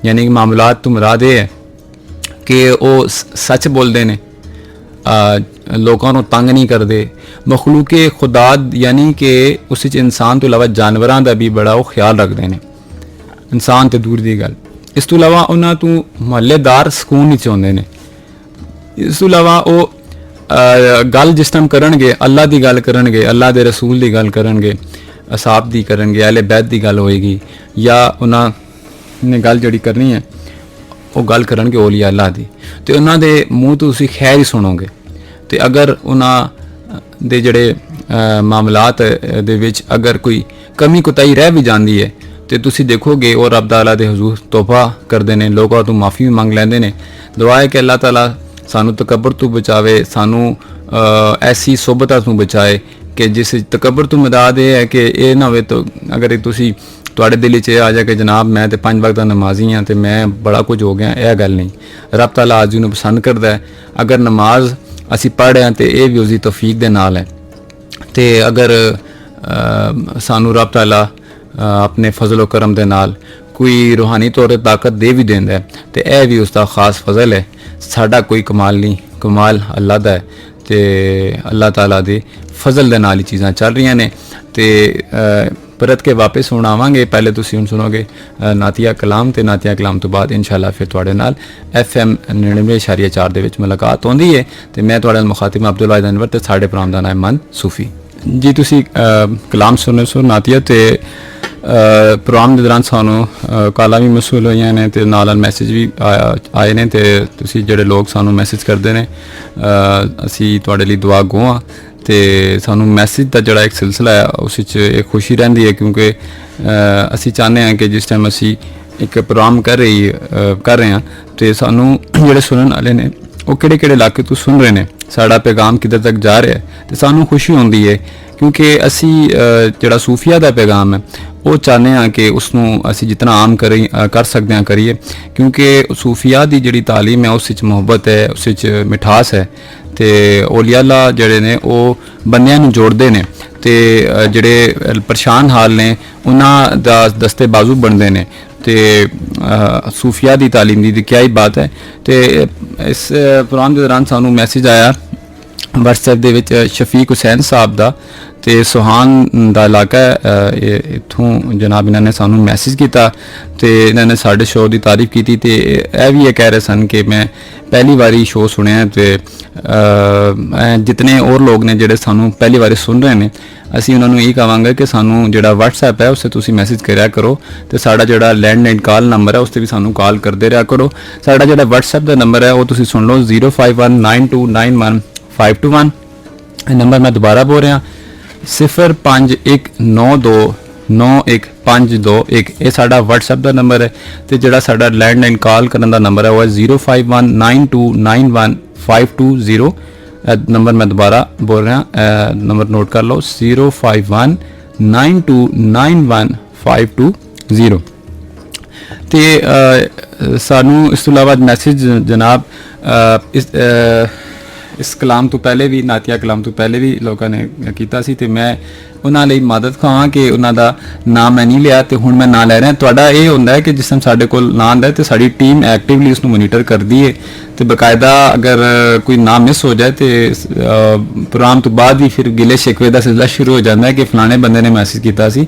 ਯਾਨੀ ਕਿ ਮਾਮਲਾਤ ਤੋਂ ਮੁਰਾਦ ਇਹ ਹੈ ਕਿ ਉਹ ਸੱਚ ਬੋਲਦੇ ਨੇ, ਲੋਕਾਂ ਨੂੰ ਤੰਗ ਨਹੀਂ ਕਰਦੇ, ਮਖਲੂਕੇ ਖੁਦਾ ਯਾਨੀ ਕਿ ਉਸ ਵਿੱਚ ਇਨਸਾਨ ਤੋਂ ਇਲਾਵਾ ਜਾਨਵਰਾਂ ਦਾ ਵੀ ਬੜਾ ਉਹ ਖਿਆਲ ਰੱਖਦੇ ਨੇ, ਇਨਸਾਨ ਤੇ ਦੂਰ ਦੀ ਗੱਲ। ਇਸ ਤੋਂ ਇਲਾਵਾ ਉਹਨਾਂ ਤੋਂ ਮੁਹੱਲੇਦਾਰ ਸਕੂਨ ਵਿੱਚ ਹੁੰਦੇ ਨੇ। ਇਸ ਤੋਂ ਇਲਾਵਾ ਉਹ ਗੱਲ ਜਿਸ ਟਾਈਮ ਕਰਨਗੇ ਅੱਲਾ ਦੀ ਗੱਲ ਕਰਨਗੇ, ਅੱਲਾ ਦੇ ਰਸੂਲ ਦੀ ਗੱਲ ਕਰਨਗੇ, ਅਸਾਬ ਦੀ ਕਰਨਗੇ, ਅਹਿਲੇ ਬੈਤ ਦੀ ਗੱਲ ਹੋਏਗੀ ਜਾਂ ਉਹਨਾਂ ਨੇ ਗੱਲ ਜਿਹੜੀ ਕਰਨੀ ਹੈ ਉਹ ਗੱਲ ਕਰਨਗੇ ਔਲੀਆ ਅੱਲਾ ਦੀ ਤੇ ਉਹਨਾਂ ਦੇ ਮੂੰਹ ਤੋਂ ਤੁਸੀਂ ਖੈਰ ਹੀ ਸੁਣੋਗੇ। ਤੇ ਅਗਰ ਉਹਨਾਂ ਦੇ ਜਿਹੜੇ ਮਾਮਲਾਤ ਦੇ ਵਿੱਚ ਅਗਰ ਕੋਈ ਕਮੀ ਕੁਤਾਈ ਰਹਿ ਵੀ ਜਾਂਦੀ ਹੈ ਤੇ ਤੁਸੀਂ ਦੇਖੋਗੇ ਉਹ ਰੱਬ ਤਾਲਾ ਦੇ ਹਜ਼ੂਰ ਤੋਬਾ ਕਰਦੇ ਨੇ, ਲੋਕਾਂ ਤੋਂ ਮਾਫੀ ਵੀ ਮੰਗ ਲੈਂਦੇ ਨੇ। ਦੁਆ ਹੈ ਕਿ ਅੱਲਾਹ ਤਾਲਾ ਸਾਨੂੰ ਤਕੱਬਰ ਤੋਂ ਬਚਾਵੇ, ਸਾਨੂੰ ਐਸੀ ਸੋਬਤਾਂ ਤੋਂ ਬਚਾਏ ਕਿ ਜਿਸ ਤਕੱਬਰ ਤੋਂ ਮਦਾਦ ਇਹ ਹੈ ਕਿ ਇਹ ਨਾ ਹੋਵੇ ਤਾਂ ਅਗਰ ਤੁਸੀਂ ਤੁਹਾਡੇ ਦਿਲ 'ਚ ਇਹ ਆ ਜਾ ਕਿ ਜਨਾਬ ਮੈਂ ਤੇ 5 ਵਕਤ ਦਾ ਨਮਾਜ਼ੀ ਹਾਂ ਤੇ ਮੈਂ ਬੜਾ ਕੁਝ ਹੋ ਗਿਆ, ਇਹ ਗੱਲ ਨਹੀਂ। ਰੱਬ ਤਾਲਾ ਆਜ਼ੀ ਨੂੰ ਪਸੰਦ ਕਰਦਾ ਹੈ। ਅਗਰ ਨਮਾਜ਼ ਅਸੀਂ ਪੜ੍ਹ ਰਹੇ ਹਾਂ ਤੇ ਇਹ ਵੀ ਉਸਦੀ ਤੌਫੀਕ ਦੇ ਨਾਲ ਹੈ। ਤੇ ਅਗਰ ਸਾਨੂੰ ਰੱਬ ਤਾਲਾ ਆਪਣੇ ਫਜ਼ਲ ਕਰਮ ਦੇ ਨਾਲ ਕੋਈ ਰੂਹਾਨੀ ਤੌਰ 'ਤੇ ਤਾਕਤ ਦੇ ਵੀ ਦਿੰਦਾ ਤੇ ਇਹ ਵੀ ਉਸਦਾ ਖਾਸ ਫਜ਼ਲ ਹੈ। ਸਾਡਾ ਕੋਈ ਕਮਾਲ ਨਹੀਂ, ਕਮਾਲ ਅੱਲਾ ਦਾ ਹੈ ਤੇ ਅੱਲਾਹ ਤਾਲਾ ਦੇ ਫਜ਼ਲ ਦੇ ਨਾਲ ਹੀ ਚੀਜ਼ਾਂ ਚੱਲ ਰਹੀਆਂ ਨੇ। ਤੇ ਪਰਤ ਕੇ ਵਾਪਸ ਹੁਣ ਆਵਾਂਗੇ। ਪਹਿਲੇ ਤੁਸੀਂ ਹੁਣ ਸੁਣੋਗੇ ਨਾਤੀਆ ਕਲਾਮ ਤੇ ਨਾਤੀਆ ਕਲਾਮ ਤੋਂ ਬਾਅਦ ਇਨਸ਼ਾਅੱਲਾ ਫਿਰ ਤੁਹਾਡੇ ਨਾਲ FM 99.4 ਦੇ ਵਿੱਚ ਮੁਲਾਕਾਤ ਹੁੰਦੀ ਹੈ। ਤੇ ਮੈਂ ਤੁਹਾਡੇ ਨਾਲ ਮੁਖਾਤਿਬ ਅਬਦੁਲ ਵਾਹਿਦ ਅਨਵਰ ਤੇ ਸਾਡੇ ਪ੍ਰੋਗਰਾਮ ਦਾ ਨਾਮ ਮਨ ਸੂਫੀ। जी तुसी कलाम सुने सो नातिया ते प्रोग्राम के दौरान सानू काला भी मसूल हुई ने ते नाल मैसेज भी आए ने ते तुसी जेड़े लोग सानू मैसेज करते हैं असी तुहाडे लई दुआ गो हाँ ते सानू मैसेज का जोड़ा एक सिलसिला है उस एक खुशी रहिंदी है क्योंकि असी चाहते हैं कि जिस टाइम असी एक प्रोग्राम कर रहे हैं तो सानू जोड़े सुनने वाले ने वो किहड़े इलाके तो सुन रहे हैं साड़ा पैगाम किधर तक जा रहा है तो सानू खुशी होंदी है क्योंकि असी जोड़ा सूफिया का पैगाम है वो चाहते हैं कि उसनू असी जितना आम कर सकते हैं करिए क्योंकि सूफिया की जिहड़ी तालीम है उस मुहब्बत है उस मिठास है तो औलिया अल्लाह जिहड़े ने वो बंदियां नू जोड़ते हैं तो जिहड़े परेशान हाल ने उन्हां दा दस्ते बाजू बनते हैं तो सूफिया की तालीम की क्या ही बात है। तो इस प्रोग्राम के दौरान सानू मैसेज आया व्हाट्सएप दे विच शफीक हुसैन साहब का तो सुहान का इलाका है इत्थों जनाब इन्होंने सानू मैसेज किया तो इन्होंने साढ़े शो की तारीफ की तो यह भी कह रहे सन कि मैं पहली बारी शो सुनिया तो जितने और लोग ने जोड़े सानू पहली बारी सुन रहे हैं असी उन्होंने यही कहांगे कि सानू जोड़ा व्हाट्सएप है उससे तुसी मैसेज कराया करो तो साड़ा जोड़ा लैंडलाइन कॉल नंबर है उससे भी सानू कॉल करते रहा करो। साड़ा जोड़ा व्हाट्सएप का नंबर है वो तुसी सुन लो 0519291521 नंबर मैं दोबारा बोल रहा 0519291521 ये साड़ा व्हाट्सएप का नंबर है तो जोड़ा साड़ा लैंडलाइन कॉल करने का नंबर है वो 0519291520 नंबर मैं दोबारा बोल रहा नंबर नोट कर लो 0519291520 तो सानू इस तो इलावा मैसेज जनाब इस कलाम तो पहले भी नातिया कलाम तो पहले भी लोगों ने किया सी ते मैं उन्होंने लिए मदद खावां कि उन्हों का नाम मैं नहीं लिया तो हुण मैं ना लै रहा तुहाडा ये होंदा है कि जिस टाइम साडे कोल नाम आंदा है तो साडी टीम एक्टिवली उसनूं मोनीटर करती है तो बाकायदा अगर कोई नाम मिस हो जाए तो प्रोग्राम तो बाद ही फिर गिले शिकवे का सिलसिला शुरू हो जाता है कि फलाने बंदे ने मैसेज किया सी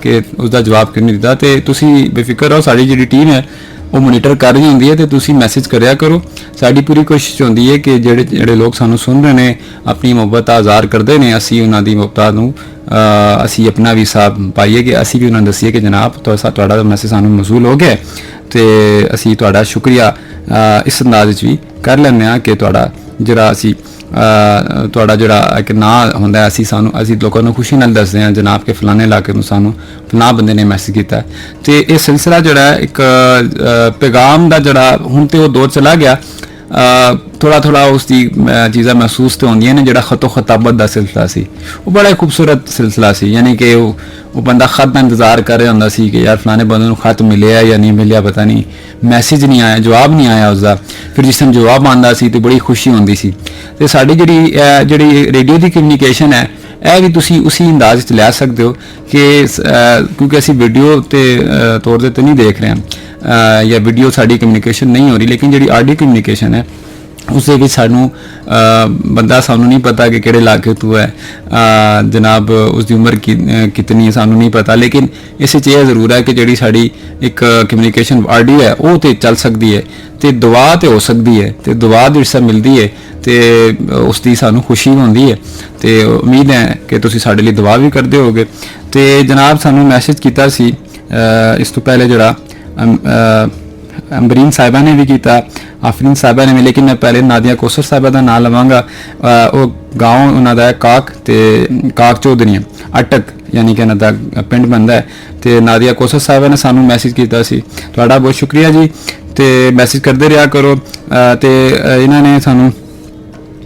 कि उसका जवाब क्यों नहीं दिता तो तुसी बेफिक्र रहो साडी जिहड़ी टीम है वो मोनीटर कर रही होंगी है तो तुसी मैसेज कराया करो। साड़ी पूरी कोशिश होंदी है कि जेड़े लोग सानू सुन रहे हैं अपनी मुहब्बत आज़ार करते हैं असी उन्हों की मुहब्बत नूं असी अपना भी हिसाब पाइए कि असी भी उन्होंने दसीए कि जनाब तो तुहाडा मैसेज सानू मसूल हो गया तो असी तुहाडा शुक्रिया इस अंदाज भी कर लैंदे कि तुहाडा जिहड़ा असी तुहाडा जिहड़ा एक नाम होंदा असी सानू असी लोगों को खुशी नाल दसदे हैं जनाब के फलाने इलाके में सानू फलां बंदे ने मैसेज किया तो ये सिलसिला जिहड़ा एक पैगाम का जिहड़ा हुण ते वो दौर चला गया थोड़ा थोड़ा उसकी चीज़ां महसूस तो होंदियां ने जिहड़ा खतो खताबत का सिलसिला सी वो बड़ा खूबसूरत सिलसिला सी यानी कि वो बंदा खत का इंतजार कर रहा होंदा सी कि यार फलाने बंदे नूं खत मिलिया या नहीं मिलिया पता नहीं मैसेज नहीं आया जवाब नहीं आया उसका फिर जिस टाइम जवाब आंदा सी तो बड़ी खुशी होंदी सी तो साडी जिहड़ी रेडियो की कम्यूनीकेशन है यह भी तुसी उसी अंदाज च लै सकते हो कि क्योंकि असी वीडियो के तौर पर तो नहीं देख रहे हैं या वीडियो साड़ी कम्यूनीकेशन नहीं हो रही लेकिन जी ऑडियो कम्यूनीकेशन है उससे भी सानू बंदा सानू नहीं पता कि किहड़े इलाके तो है जनाब उसकी उम्र कितनी है सानू नहीं पता लेकिन इस यह जरूर है कि जी साड़ी एक कम्यूनीकेशन ऑडियो है वो तो चल सकती है तो दुआ तो हो सकती है तो दुआ जिस मिलती है तो उसकी सानू खुशी होंदी है तो उम्मीद है कि तुसी साडे लिए दुआ भी करते होगे। तो जनाब सानू मैसेज किया सी इस तो पहले जरा अमरीन साहिबा ने भी किया आफरीन साहिबा ने भी लेकिन मैं पहले नादिया कोसर साहिबा का नाम लवांगा वो गाँव उन्होंने काक तो काक चौधरी अटक यानी कि इन्हों का पिंड बनता है तो नादिया कोसर साहिबा ने सानू मैसेज किया सी तुहाडा बहुत शुक्रिया जी तो मैसेज करते रहा करो तो इन्होंने सानू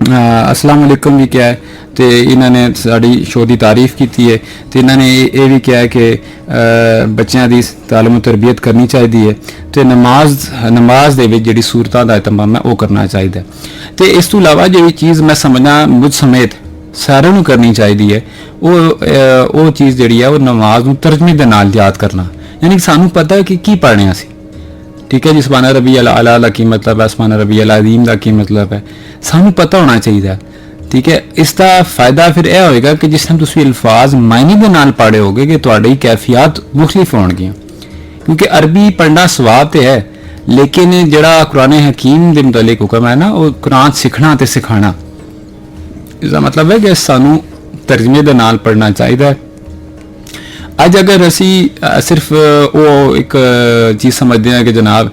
अस्सलाम वालेकुम भी किया है तो इन्होंने साड़ी शो की तारीफ की है तो इन्होंने ये भी किया है कि बच्चों की तालीम तरबियत करनी चाहिए तो नमाज दे विच जिहड़ी सूरतां दा एहतमाम है वो करना चाहिए तो इस तो इलावा जी चीज़ मैं समझना मुझ समेत सारिਆਂ ਨੂੰ करनी चाहिए है वो चीज़ जिहड़ी है वो नमाज नूं तर्जमे दे नाल याद करना यानी कि सानू पता है कि की पढ़ने असी ठीक है जी सुभान रब्बी अल आला का की मतलब है सुभान रब्बी अल अज़ीम का की मतलब है सानू पता होना चाहिए ठीक है। इसका फायदा फिर यह होएगा कि जिस टाइम तुम अल्फाज मायने के नाल पढ़े होगे कि तुहाडी कैफियत मुख्तलिफ होणगियां क्योंकि अरबी पढ़ना सवाब तो है लेकिन जिहड़ा कुरान हकीम के मुतालिक हुक्म है ना वो कुरान सीखना तो सिखाना इसका मतलब है कि सानू ਤਰਜਮੇ ਦੇ ਨਾਲ ਪੜ੍ਹਨਾ ਚਾਹੀਦਾ ਹੈ। ਅੱਜ ਅਗਰ ਅਸੀਂ ਸਿਰਫ ਉਹ ਇੱਕ ਚੀਜ਼ ਸਮਝਦੇ ਹਾਂ ਕਿ ਜਨਾਬ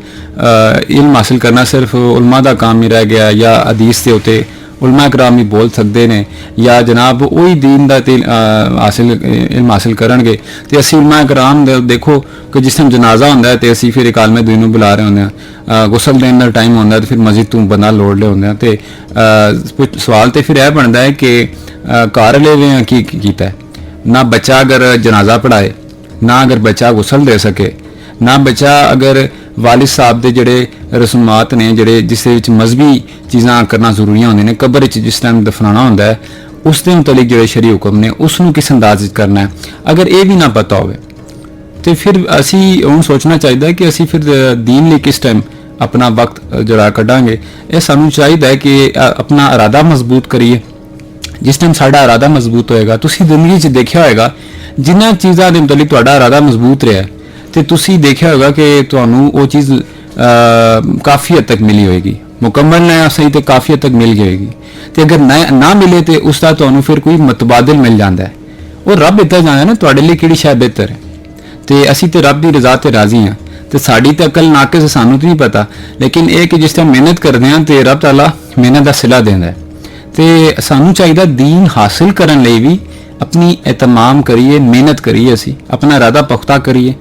ਇਲਮ ਹਾਸਿਲ ਕਰਨਾ ਸਿਰਫ ਉਲਮਾ ਦਾ ਕੰਮ ਹੀ ਰਹਿ ਗਿਆ, ਜਾਂ ਹਦੀਸ ਦੇ ਉੱਤੇ ਉਲਮਾ ਇਕਰਾਮ ਹੀ ਬੋਲ ਸਕਦੇ ਨੇ, ਜਾਂ ਜਨਾਬ ਉਹੀ ਦੀਨ ਦਾ ਇਲਮ ਹਾਸਿਲ ਕਰਨਗੇ, ਤੇ ਅਸੀਂ ਉਲਮਾ ਇਕਰਾਮ ਦੇਖੋ ਕਿ ਜਿਸ ਟਾਈਮ ਜਨਾਜ਼ਾ ਹੁੰਦਾ ਹੈ ਤੇ ਅਸੀਂ ਫਿਰ ਇੱਕ ਆਲਮੇ ਦੀਨ ਨੂੰ ਬੁਲਾ ਰਹੇ ਹੁੰਦੇ ਹਾਂ, ਗੁਸਲ ਦੇਣ ਦਾ ਟਾਈਮ ਹੁੰਦਾ ਤੇ ਫਿਰ ਮਸਜਿਦ ਤੋਂ ਬੰਦਾ ਲੋੜ ਲਿਆ ਹੁੰਦੇ ਆ, ਤੇ ਸਵਾਲ ਤੇ ਫਿਰ ਇਹ ਬਣਦਾ ਹੈ ਕਿ ਘਰ ਵਾਲੇ ਕੀ ਕੀਤਾ ਹੈ। ਨਾ ਬੱਚਾ ਅਗਰ ਜਨਾਜ਼ਾ ਪੜ੍ਹਾਏ, ਨਾ ਅਗਰ ਬੱਚਾ ਗੁਸਲ ਦੇ ਸਕੇ, ਨਾ ਬੱਚਾ ਅਗਰ ਵਾਲਿਦ ਸਾਹਿਬ ਦੇ ਜਿਹੜੇ ਰਸੂਮਾਤ ਨੇ ਜਿਹੜੇ ਜਿਸ ਦੇ ਵਿੱਚ ਮਜ਼ਹਬੀ ਚੀਜ਼ਾਂ ਕਰਨਾ ਜ਼ਰੂਰੀਆਂ ਹੁੰਦੀਆਂ ਨੇ, ਕਬਰ ਵਿੱਚ ਜਿਸ ਟਾਈਮ ਦਫਨਾਉਣਾ ਹੁੰਦਾ ਹੈ ਉਸ ਦੇ ਮੁਤਲਕ ਜਿਹੜੇ ਸ਼ਰੀ ਹੁਕਮ ਨੇ ਉਸ ਨੂੰ ਕਿਸ ਅੰਦਾਜ਼ ਵਿੱਚ ਕਰਨਾ ਹੈ, ਅਗਰ ਇਹ ਵੀ ਨਾ ਪਤਾ ਹੋਵੇ ਤੇ ਫਿਰ ਅਸੀਂ ਉਹਨੂੰ ਸੋਚਣਾ ਚਾਹੀਦਾ ਕਿ ਅਸੀਂ ਫਿਰ ਦੀਨ ਲਈ ਕਿਸ ਟਾਈਮ ਆਪਣਾ ਵਕਤ ਜਿਹੜਾ ਕੱਢਾਂਗੇ। ਇਹ ਸਾਨੂੰ ਚਾਹੀਦਾ ਹੈ ਕਿ ਆਪਣਾ ਇਰਾਦਾ ਮਜ਼ਬੂਤ ਕਰੀਏ। ਜਿਸ ਟਾਈਮ ਸਾਡਾ ਇਰਾਦਾ ਮਜ਼ਬੂਤ ਹੋਏਗਾ, ਤੁਸੀਂ ਜ਼ਿੰਦਗੀ 'ਚ ਦੇਖਿਆ ਹੋਏਗਾ ਜਿਨ੍ਹਾਂ ਚੀਜ਼ਾਂ ਦੇ ਮੁਤਲਕ ਤੁਹਾਡਾ ਇਰਾਦਾ ਮਜ਼ਬੂਤ ਰਿਹਾ ਤੇ ਤੁਸੀਂ ਦੇਖਿਆ ਹੋਏਗਾ ਕਿ ਤੁਹਾਨੂੰ ਉਹ ਚੀਜ਼ ਕਾਫੀ ਹੱਦ ਤੱਕ ਮਿਲੀ ਹੋਏਗੀ, ਮੁਕੰਮਲ ਨਾ ਸਹੀ ਤੇ ਕਾਫੀ ਹੱਦ ਤੱਕ ਮਿਲ ਜਾਏਗੀ। ਤੇ ਅਗਰ ਨਾ ਮਿਲੇ ਤੇ ਉਸ ਦਾ ਤੁਹਾਨੂੰ ਫਿਰ ਕੋਈ ਮੁਤਬਾਦਲ ਮਿਲ ਜਾਂਦਾ ਹੈ। ਉਹ ਰੱਬ ਇੱਦਾਂ ਜਾਣਦਾ ਨਾ ਤੁਹਾਡੇ ਲਈ ਕਿਹੜੀ ਸ਼ੈ ਬਿਹਤਰ ਹੈ, ਤੇ ਅਸੀਂ ਤੇ ਰੱਬ ਦੀ ਰਜ਼ਾ ਤੇ ਰਾਜ਼ੀ ਹਾਂ, ਤੇ ਸਾਡੀ ਤੇ ਅਕਲ ਨਾਕਿਸ ਸਾਨੂੰ ਤੇ ਨਹੀਂ ਪਤਾ, ਲੇਕਿਨ ਇਹ ਕਿ ਜਿਸ ਟਾਈਮ ਮਿਹਨਤ ਕਰਦੇ ਹਾਂ ਤੇ ਰੱਬ ਤਾਲਾ ਮਿਹਨਤ ਦਾ ਸਿਲਾ ਦਿੰਦਾ ਹੈ। ਤੇ ਸਾਨੂੰ ਚਾਹੀਦਾ ਦੀਨ ਹਾਸਿਲ ਕਰਨ ਲਈ ਵੀ ਆਪਣੀ ਇਤਮਾਮ ਕਰੀਏ, ਮਿਹਨਤ ਕਰੀਏ, ਅਸੀਂ ਆਪਣਾ ਇਰਾਦਾ ਪੁਖਤਾ ਕਰੀਏ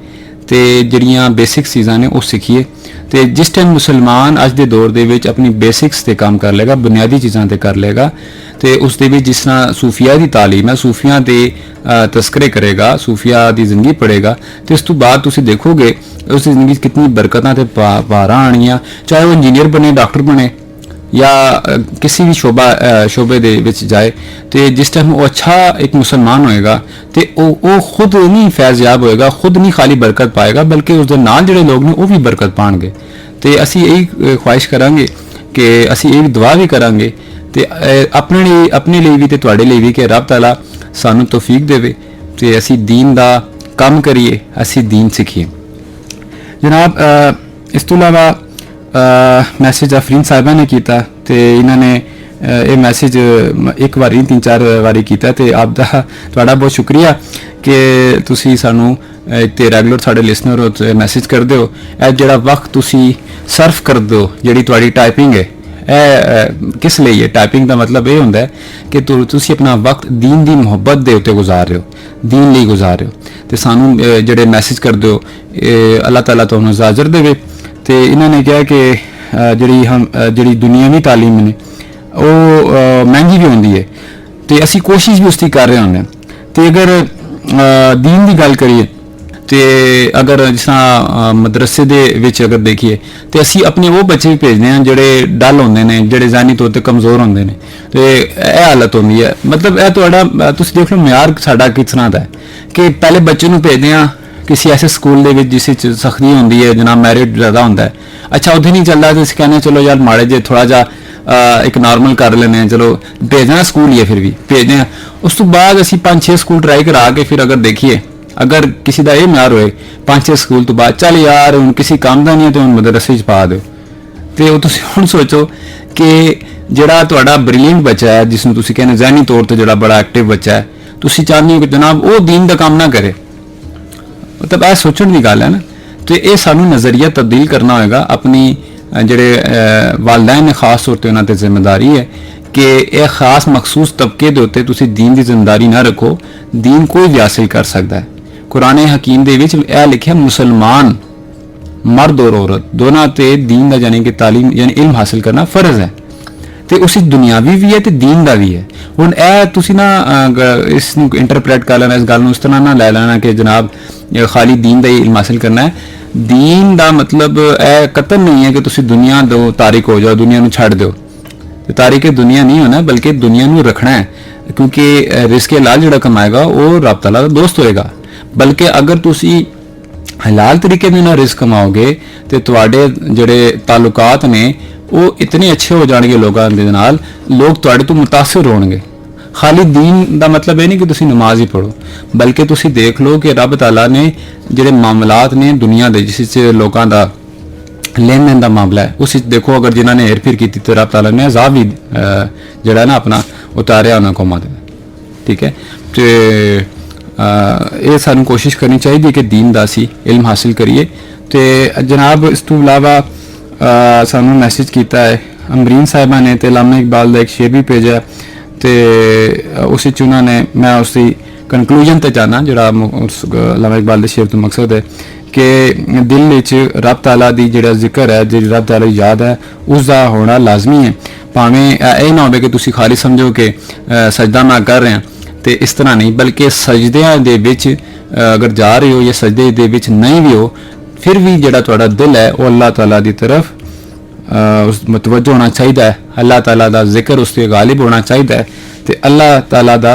ਤੇ ਜਿਹੜੀਆਂ ਬੇਸਿਕ ਚੀਜ਼ਾਂ ਨੇ ਉਹ ਸਿੱਖੀਏ। ਤੇ ਜਿਸ ਟਾਈਮ ਮੁਸਲਮਾਨ ਅੱਜ ਦੇ ਦੌਰ ਦੇ ਵਿੱਚ ਆਪਣੀ ਬੇਸਿਕਸ ਤੇ ਕੰਮ ਕਰ ਲਏਗਾ, ਬੁਨਿਆਦੀ ਚੀਜ਼ਾਂ ਤੇ ਕਰ ਲਏਗਾ, ਤੇ ਉਸ ਦੇ ਵਿੱਚ ਜਿਸ ਤਰ੍ਹਾਂ ਸੂਫੀਆ ਦੀ ਤਾਲੀਮ ਹੈ, ਸੂਫੀਆਂ ਦੇ ਤਸਕਰੇ ਕਰੇਗਾ, ਸੂਫੀਆ ਦੀ ਜ਼ਿੰਦਗੀ ਪੜ੍ਹੇਗਾ, ਤੇ ਉਸ ਤੋਂ ਬਾਅਦ ਤੁਸੀਂ ਦੇਖੋਗੇ ਉਸ ਦੀ ਜ਼ਿੰਦਗੀ 'ਚ ਕਿਤਨੀ ਬਰਕਤਾਂ ਤੇ ਬਾਰਾਂ ਆਣੀਆਂ, ਚਾਹੇ ਉਹ ਇੰਜੀਨੀਅਰ ਬਣੇ, ਡਾਕਟਰ ਬਣੇ, ਜਾਂ ਕਿਸੇ ਵੀ ਸ਼ੋਬੇ ਦੇ ਵਿੱਚ ਜਾਏ। ਤੇ ਜਿਸ ਟਾਈਮ ਉਹ ਅੱਛਾ ਇੱਕ ਮੁਸਲਮਾਨ ਹੋਏਗਾ ਤੇ ਉਹ ਖੁਦ ਨਹੀਂ ਫੈਜ਼ਯਾਬ ਹੋਏਗਾ, ਖੁਦ ਨਹੀਂ ਖਾਲੀ ਬਰਕਤ ਪਾਏਗਾ, ਬਲਕਿ ਉਸ ਦੇ ਨਾਲ ਜਿਹੜੇ ਲੋਕ ਨੇ ਉਹ ਵੀ ਬਰਕਤ ਪਾਣਗੇ। ਤੇ ਅਸੀਂ ਇਹੀ ਖੁਆਇਸ਼ ਕਰਾਂਗੇ ਕਿ ਅਸੀਂ ਇਹ ਦੁਆ ਵੀ ਕਰਾਂਗੇ ਤੇ ਆਪਣੇ ਲਈ ਵੀ ਤੇ ਤੁਹਾਡੇ ਲਈ ਵੀ ਕਿ ਰੱਬ ਤਾਲਾ ਸਾਨੂੰ ਤੌਫੀਕ ਦੇਵੇ ਤੇ ਅਸੀਂ ਦੀਨ ਦਾ ਕੰਮ ਕਰੀਏ, ਅਸੀਂ ਦੀਨ ਸਿੱਖੀਏ। ਜਨਾਬ ਇਸ ਤੋਂ ਇਲਾਵਾ ਮੈਸੇਜ ਅਫਰੀਨ ਸਾਹਿਬਾ ਨੇ ਕੀਤਾ ਤੇ ਇਹਨਾਂ ਨੇ ਇਹ ਮੈਸੇਜ ਇੱਕ ਵਾਰੀ 3-4 ਵਾਰੀ ਕੀਤਾ ਤੇ ਆਪ ਦਾ ਤੁਹਾਡਾ ਬਹੁਤ ਸ਼ੁਕਰੀਆ ਕਿ ਤੁਸੀਂ ਸਾਨੂੰ ਤੇ ਰੈਗੂਲਰ ਸਾਡੇ ਲਿਸਨਰ ਹੋ ਤੇ ਮੈਸੇਜ ਕਰਦੇ ਹੋ। ਇਹ ਜਿਹੜਾ ਵਕਤ ਤੁਸੀਂ ਸਰਫ ਕਰਦੇ ਹੋ, ਜਿਹੜੀ ਤੁਹਾਡੀ ਟਾਈਪਿੰਗ ਹੈ, ਇਹ ਕਿਸ ਲਈ ਹੈ? ਟਾਈਪਿੰਗ ਦਾ ਮਤਲਬ ਇਹ ਹੁੰਦਾ ਹੈ ਕਿ ਤੁਸੀਂ ਆਪਣਾ ਵਕਤ ਦੀਨ ਦੀ ਮੁਹੱਬਤ ਦੇ ਉੱਤੇ ਗੁਜ਼ਾਰ ਰਹੇ ਹੋ, ਦੀਨ ਲਈ ਗੁਜ਼ਾਰ ਰਹੇ ਹੋ। ਤੇ ਸਾਨੂੰ ਜਿਹੜੇ ਮੈਸੇਜ ਕਰਦੇ ਹੋ ਅੱਲਾਹ ਤਾਲਾ ਤੁਹਾਨੂੰ ਅਜਰ ਦੇਵੇ। ਤੇ ਇਹਨਾਂ ਨੇ ਕਿਹਾ ਕਿ ਜਿਹੜੀ ਦੁਨੀਆਵੀ ਤਾਲੀਮ ਨੇ ਉਹ ਮਹਿੰਗੀ ਵੀ ਹੁੰਦੀ ਹੈ ਤੇ ਅਸੀਂ ਕੋਸ਼ਿਸ਼ ਵੀ ਉਸ ਦੀ ਕਰ ਰਹੇ ਹੁੰਦੇ ਹਾਂ। ਤੇ ਅਗਰ ਦੀਨ ਦੀ ਗੱਲ ਕਰੀਏ ਤੇ ਅਗਰ ਜਿਸ ਤਰ੍ਹਾਂ ਮਦਰਸੇ ਦੇ ਵਿੱਚ ਅਗਰ ਦੇਖੀਏ ਤੇ ਅਸੀਂ ਆਪਣੇ ਉਹ ਬੱਚੇ ਵੀ ਭੇਜਦੇ ਹਾਂ ਜਿਹੜੇ ਡਲ ਹੁੰਦੇ ਨੇ, ਜਿਹੜੇ ਜ਼ਾਨੀ ਤੌਰ ਤੇ ਕਮਜ਼ੋਰ ਹੁੰਦੇ ਨੇ, ਤੇ ਇਹ ਹਾਲਤ ਹੁੰਦੀ ਹੈ। ਮਤਲਬ ਇਹ ਤੁਹਾਡਾ ਤੁਸੀਂ ਦੇਖ ਲਓ ਮਿਆਰ ਸਾਡਾ ਕਿਸ ਤਰ੍ਹਾਂ ਦਾ ਹੈ ਕਿ ਪਹਿਲੇ ਬੱਚੇ ਨੂੰ ਭੇਜਦੇ ਹਾਂ ਕਿਸੇ ਐਸੇ ਸਕੂਲ ਦੇ ਵਿੱਚ ਜਿਸ ਵਿੱਚ ਸਖਤੀ ਹੁੰਦੀ ਹੈ, ਜਨਾਬ ਮੈਰਿਟ ਜ਼ਿਆਦਾ ਹੁੰਦਾ ਹੈ। ਅੱਛਾ ਉੱਥੇ ਨਹੀਂ ਚੱਲਦਾ ਤੇ ਅਸੀਂ ਕਹਿੰਦੇ ਚਲੋ ਯਾਰ ਮਾੜੇ ਜੇ ਥੋੜਾ ਜਿਹਾ ਇੱਕ ਨਾਰਮਲ ਕਰ ਲੈਂਦੇ ਹਾਂ, ਚਲੋ ਭੇਜਣਾ ਸਕੂਲ ਹੀ ਹੈ, ਫਿਰ ਵੀ ਭੇਜਦੇ ਹਾਂ। ਉਸ ਤੋਂ ਬਾਅਦ ਅਸੀਂ 5-6 ਸਕੂਲ ਟਰਾਈ ਕਰਾ ਕੇ ਫਿਰ ਅਗਰ ਦੇਖੀਏ, ਅਗਰ ਕਿਸੇ ਦਾ ਇਹ ਮਿਆਰ ਹੋਏ 5-6 ਸਕੂਲ ਤੋਂ ਬਾਅਦ ਚੱਲ ਯਾਰ ਹੁਣ ਕਿਸੇ ਕੰਮ ਦਾ ਨਹੀਂ ਹੈ ਤੇ ਹੁਣ ਮਦਰਸੇ 'ਚ ਪਾ ਦਿਓ। ਤੇ ਉਹ ਤੁਸੀਂ ਹੁਣ ਸੋਚੋ ਕਿ ਜਿਹੜਾ ਤੁਹਾਡਾ ਬ੍ਰਿਲੀਅੰਟ ਬੱਚਾ ਹੈ, ਜਿਸ ਨੂੰ ਤੁਸੀਂ ਕਹਿੰਦੇ ਜ਼ਹਿਨੀ ਤੌਰ ਤੇ ਜਿਹੜਾ ਬੜਾ ਐਕਟਿਵ ਬੱਚਾ ਹੈ, ਤੁਸੀਂ ਚਾਹੁੰਦੇ ਹੋ ਕਿ ਜਨਾਬ ਉਹ ਦੀਨ ਦਾ ਕੰਮ ਨਾ ਕਰੇ। ਮਤਲਬ ਇਹ ਸੋਚਣ ਦੀ ਗੱਲ ਹੈ ਨਾ। ਤੇ ਇਹ ਸਾਨੂੰ ਨਜ਼ਰੀਆ ਤਬਦੀਲ ਕਰਨਾ ਹੋਏਗਾ। ਆਪਣੀ ਜਿਹੜੇ ਵਾਲਿदैन ਨੇ ਖਾਸ ਤੌਰ ਤੇ ਉਹਨਾਂ ਤੇ ਜ਼ਿੰਮੇਵਾਰੀ ਹੈ ਕਿ ਇਹ ਖਾਸ ਮਖਸੂਸ ਤਬਕੇ ਦੇ ਉੱਤੇ ਤੁਸੀਂ ਦੀਨ ਦੀ ਜ਼ਿੰਮੇਵਾਰੀ ਨਾ ਰੱਖੋ। ਦੀਨ ਕੋਈ ਵੀ ਹਾਸਿਲ ਕਰ ਸਕਦਾ ਹੈ। ਕੁਰਾਨ ਹਕੀਮ ਦੇ ਵਿੱਚ ਇਹ ਲਿਖਿਆ ਮੁਸਲਮਾਨ ਮਰਦ ਔਰ ਔਰਤ ਦੋਨਾਂ ਤੇ ਦੀਨ ਦਾ ਯਾਨੀ ਕਿ ਤਾਲੀਮ ਯਾਨੀ ਇਲਮ ਹਾਸਿਲ ਕਰਨਾ ਫਰਜ਼ ਹੈ। ਤੇ ਉਸੇ ਦੁਨਿਆਵੀ ਵੀ ਹੈ ਤੇ ਦੀਨ ਦਾ ਵੀ ਹੈ। ਹੁਣ ਇਹ ਤੁਸੀਂ ਨਾ ਇਸ ਨੂੰ ਇੰਟਰਪ੍ਰੇਟ ਕਰ ਲੈਣਾ, ਇਸ ਗੱਲ ਨੂੰ ਇਸ ਤਰ੍ਹਾਂ ਨਾ ਲੈ ਲੈਣਾ ਕਿ ਜਨਾਬ ਖਾਲੀ ਦੀਨ ਦਾ ਹੀ ਇਲਮ ਹਾਸਿਲ ਕਰਨਾ ਹੈ। ਦੀਨ ਦਾ ਮਤਲਬ ਇਹ ਕਤਨ ਨਹੀਂ ਹੈ ਕਿ ਤੁਸੀਂ ਦੁਨੀਆ ਤੋਂ ਤਾਰਿਕ ਹੋ ਜਾਓ, ਦੁਨੀਆ ਨੂੰ ਛੱਡ ਦਿਓ। ਤੇ ਤਾਰਿਕ ਦੁਨੀਆ ਨਹੀਂ ਹੋਣਾ, ਬਲਕਿ ਦੁਨੀਆ ਨੂੰ ਰੱਖਣਾ ਹੈ, ਕਿਉਂਕਿ ਰਿਜ਼ਕ ਹਲਾਲ ਜਿਹੜਾ ਕਮਾਏਗਾ ਉਹ ਰੱਬ ਤਾਲਾ ਦਾ ਦੋਸਤ ਹੋਏਗਾ। ਬਲਕਿ ਅਗਰ ਤੁਸੀਂ ਹਲਾਲ ਤਰੀਕੇ ਦੇ ਨਾਲ ਰਿਜ਼ਕ ਕਮਾਓਗੇ ਤੇ ਤੁਹਾਡੇ ਜਿਹੜੇ ਤਾਲੁਕਾਤ ਨੇ ਉਹ ਇਤਨੇ ਅੱਛੇ ਹੋ ਜਾਣਗੇ ਲੋਕਾਂ ਦੇ ਨਾਲ, ਲੋਕ ਤੁਹਾਡੇ ਤੋਂ ਮੁਤਾਸਿਰ ਹੋਣਗੇ। ਖਾਲੀ ਦੀਨ ਦਾ ਮਤਲਬ ਇਹ ਨਹੀਂ ਕਿ ਤੁਸੀਂ ਨਮਾਜ਼ ਹੀ ਪੜੋ, ਬਲਕਿ ਤੁਸੀਂ ਦੇਖ ਲਓ ਕਿ ਰੱਬ ਤਾਲਾ ਨੇ ਜਿਹੜੇ ਮਾਮਲਾਤ ਨੇ ਦੁਨੀਆ ਦੇ ਜਿਸ ਵਿੱਚ ਲੋਕਾਂ ਦਾ ਲੈਣ ਦੇਣ ਦਾ ਮਾਮਲਾ ਹੈ, ਉਸ ਵਿੱਚ ਦੇਖੋ ਅਗਰ ਜਿਨ੍ਹਾਂ ਨੇ ਹੇਰ ਫੇਰ ਕੀਤੀ ਤੇ ਰੱਬ ਤਾਲਾ ਨੇ ਅਜ਼ਾਬ ਵੀ ਜਿਹੜਾ ਨਾ ਆਪਣਾ ਉਤਾਰਿਆ ਉਹਨਾਂ ਕੌਮਾਂ ਤੇ। ठीक है। तो ये सानू कोशिश करनी चाहिए कि दीन दा असी इल्म हासिल करिए। तो जनाब इस तो इलावा सानू मैसेज किया है अमरीन साहिबा ने, तो लामा इकबाल का एक शेर भी भेजा, तो उस उन्होंने मैं उसकी कंकलूजन ते जाना जो लामा इकबाल के शेर तो मकसद है कि दिल विच रब ताला दी जिहड़ा जिक्र है, जी रब ताला की याद है, उसका होना लाजमी है। भावें यह ना हो कि तुसी खाली समझो कि सजदा मैं कर रहा, तो इस तरह नहीं, बल्कि सजदियां दे विच अगर जा रहे हो या सजदे दे विच नहीं भी हो, फिर भी जिहड़ा तुहाडा दिल है वो अल्लाह ताला की तरफ उस मुतवज्जो होना चाहिए, अल्लाह ताला का जिक्र उस पर गालिब होना चाहिए, तो अल्लाह ताला का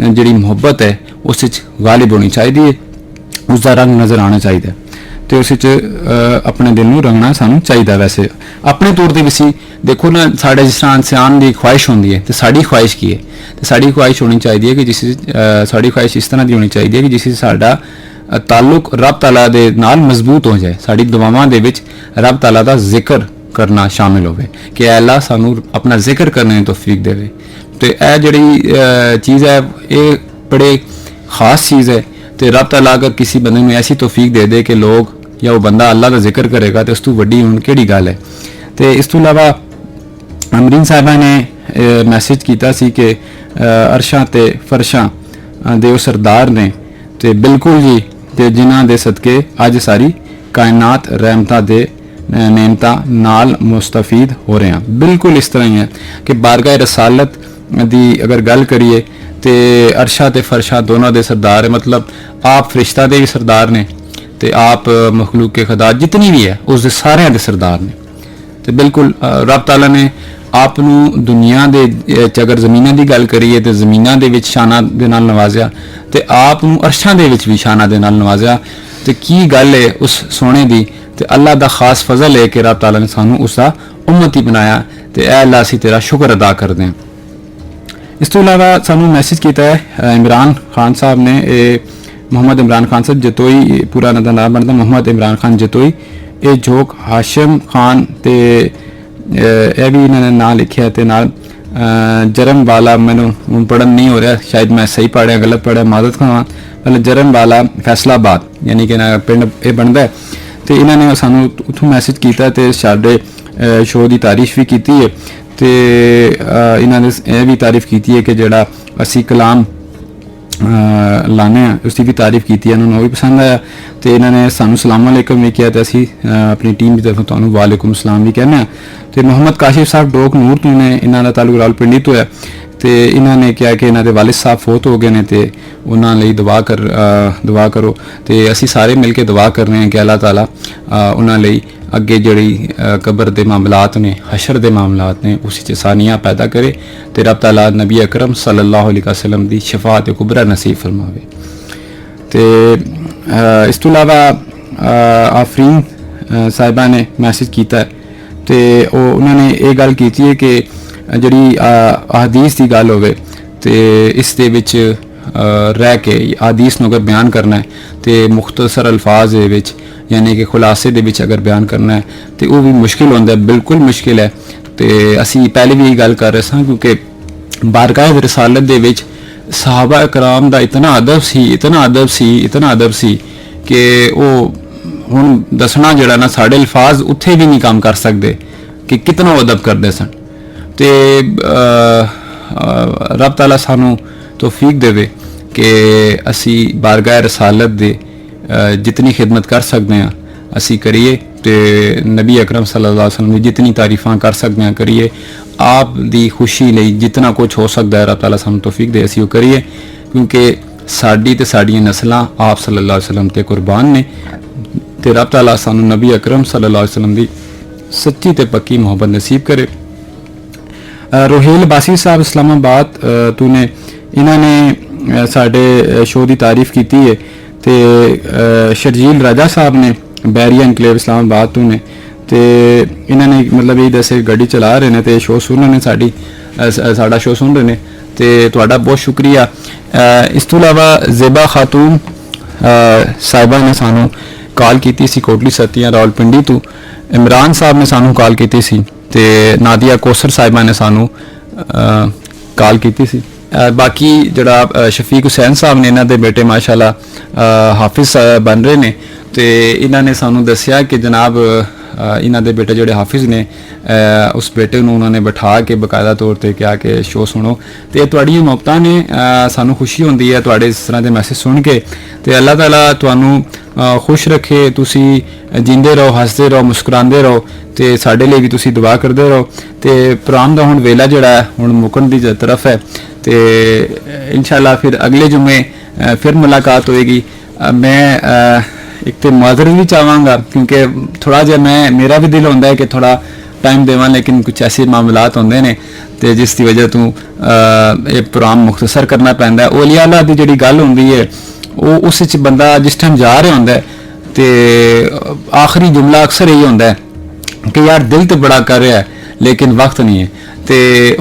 जिहड़ी मुहब्बत है उस गालिब होनी चाहिए, उसका रंग नज़र आना चाहिए, तो उस अपने दिल में रंगना सानू चाहिए। वैसे अपने तौर पर भी देखो ना, साढ़े जिस तरह इंसान की ख्वाहिश होती है, तो साड़ी ख्वाहिश की है, तो साड़ी ख्वाहिश होनी चाहिए कि जिस साड़ी ख्वाहिश इस तरह की होनी चाहिए कि जिससे साडा ताल्लुक रब ताला दे नाल मजबूत हो जाए, साड़ी दुआवां दे विच रब ताला दा जिक्र करना शामिल होवे कि अल्लाह सानू अपना जिक्र करने की तौफीक देवे। तो यह जिहड़ी चीज़ है ये बड़े ख़ास चीज़ है, तो रब ताला अगर किसी बंदे में ऐसी तौफीक दे दे कि लोग या वो बंदा अल्लाह का जिक्र करेगा, तो उस तो वड्डी हुण केड़ी गल है। तो इस तो इलावा अमरीन साहिबा ने मैसेज किया सी कि अरशां ते फरशां दे सरदार ने, तो बिल्कुल जी, तो जिन्हां दे सदके अज सारी कायनात रहमतां दे नेमतां नाल मुस्तफीद हो रहे हैं। बिल्कुल इस तरह ही है कि बारगाह रसालत दी अगर गल करिए तो अरशा ते फरशा दोनों दे सरदार है, मतलब आप फरिश्ता दे भी सरदार ने, तो आप मखलूक के खुदा जितनी भी है उस सारे दे सरदार ने। तो बिल्कुल रब ताला ने आप दुनिया दे अगर ज़मीनां की गल करिए तो ज़मीनां दे विच शाना दे नाल नवाजिया, तो आप अरशां दे विच भी शाना दे नाल नवाजिया। तो की गल है उस सोने दी, तो अल्लाह का खास फजल है कि रब ताला ने सानू उसका उम्मती बनाया, तो ऐ अल्लाह असीं तेरा शुक्र अदा करते हैं। इस तो इलावा सानू मैसेज किया है इमरान खान साहब ने, मोहम्मद इमरान खान साहब जतोई, पूरा ना नाम बनता मोहम्मद इमरान खान जतोई, ये जोक हाशिम खान, तो यह भी इन्होंने ना लिखा है, तो नाल जरम वाला, मैनू पढ़न नहीं हो रहा, शायद मैं सही पढ़िया गलत पढ़िया मादत खां, मतलब जरम वाला फैसलाबाद यानी कि पिंड ये बनता है। तो इन्होंने सानू उतों मैसेज किया, तो साडे शो की तारीफ भी की है, तो इन्होंने यह भी तारीफ की है कि जोड़ा असी कलाम लाने उसकी भी तारीफ की है, उन्होंने वो भी पसंद आया। तो इन्होंने सानू सलाम अलैकुम भी किया, तो असी अपनी टीम की तरफ तो वालेकुम सलाम भी कहने। तो मोहम्मद काशिफ साहब डोक नूर तो ने, इन्हों ताल्लुक रावलपिंडी तो है, तो इन्होंने कहा कि इन्होंने वालिद साहब फोत हो गए हैं, तो उन्होंने दुआ करो, तो असी सारे मिल के दुआ कर रहे हैं कि अल्लाह ताला उन्होंने अगे जड़ी कबर के मामलात ने, हशर के मामलात ने, उस आसानियाँ पैदा करे, तो रब ताला नबी अकरम सल्लल्लाहु अलैहि वसल्लम की शफात कुबरा नसीब फरमावे। तो इस तो इलावा आफरीन साहिबा ने मैसेज किया, तो उन्होंने ये गल की है कि जी अहदीस की गल हो, तो इस दे विच रह के अहदीस अगर बयान करना है, तो मुख्तसर अल्फाज यानी कि खुलासे दे विच अगर बयान करना है, तो वह भी मुश्किल होता है, बिल्कुल मुश्किल है। तो असी पहले भी यही गल कर रहे थे, क्योंकि बारगाह रसालत दे विच सहाबा कराम दा इतना अदब सी कि वो हुण दसना जड़ा ना साढ़े अल्फाज उत्थे भी नहीं काम कर सकते कि कितना अदब करते सन। तो रब ताला सानू तौफीक देवे कि असी बारगाह रसालत दे जितनी खिदमत कर सकते हैं असी करिए, तो नबी अकरम सल्लल्लाहु अलैहि वसल्लम की जितनी तारीफां कर सकते हैं करिए, आप दी खुशी लई जितना कुछ हो सकता है रब ताला सानू तौफीक दे असी वो करिए, क्योंकि साडी ते साडियां नस्लां आप सल्लल्लाहु अलैहि वसल्लम ते कुर्बान ने, तो रब ताला सानू नबी अकरम सल्लल्लाहु अलैहि वसल्लम की सच्ची ते पक्की मोहब्बत नसीब करे। रोहेल बासी साहब इस्लामाबाद तूने, इन्होंने साढ़े शो की तारीफ की है, तो शर्जील राजा साहब ने बैरिया इनकलेव इस्लामाबाद तू ने, तो इन्होंने मतलब ये दसे गड्डी चला रहे हैं, तो शो सुन रहे हैं, साड़ा शो सुन रहे हैं, तो तुहाडा बहुत शुक्रिया। इस तो इलावा ज़ेबा खातून साहिबा ने सानू कॉल की सी कोटली सत्तियां रावलपिंडी तो, इमरान साहब ने सानू कॉल की सी, तो नादिया कोसर साहिबा ने सानू कॉल की सी। बाकी जड़ा शफीक हुसैन साहब ने इन्हां दे बेटे माशाल्लाह हाफिज बन रहे ने ते इन्हां ने सानू दस्सिया कि जनाब इन्हां दे बेटे जोड़े हाफिज ने उस बेटे नूं उन्होंने बिठा के बकायदा तौर पर क्या कि शो सुनो तो तुहाड़ियां मुहब्बतां ने सानू खुशी होंदी है तुहाड़े इस तरह के मैसेज सुन के तो अल्लाह ताला तुहानू खुश रखे तुसी जींदे रहो हसदे रहो मुस्कुरांदे रहो तो साडे लिए भी तुसी दुआ करते रहो तो प्रोग्राम का हुण वेला जिहड़ा है हुण मुकण दी तरफ है तो इंशाअल्लाह फिर अगले जुम्मे फिर मुलाकात होएगी। मैं एक तो माजरत भी चाहवांगा क्योंकि थोड़ा जिहा मैं मेरा भी दिल होंदा है कि थोड़ा टाइम देवां लेकिन कुछ ऐसे मामलात होंदे ने ते जिस दी वजह तो ये प्रोग्राम मुख्तसर करना पैंदा है। औलिया अल्लाह दी जिहड़ी गल हुंदी है वो उस च बंदा जिस टाइम जा रहा होंदा है ते आखिरी जुमला अक्सर यही होंदा है कि यार दिल तो बड़ा कर रहा है लेकिन वक्त नहीं है। तो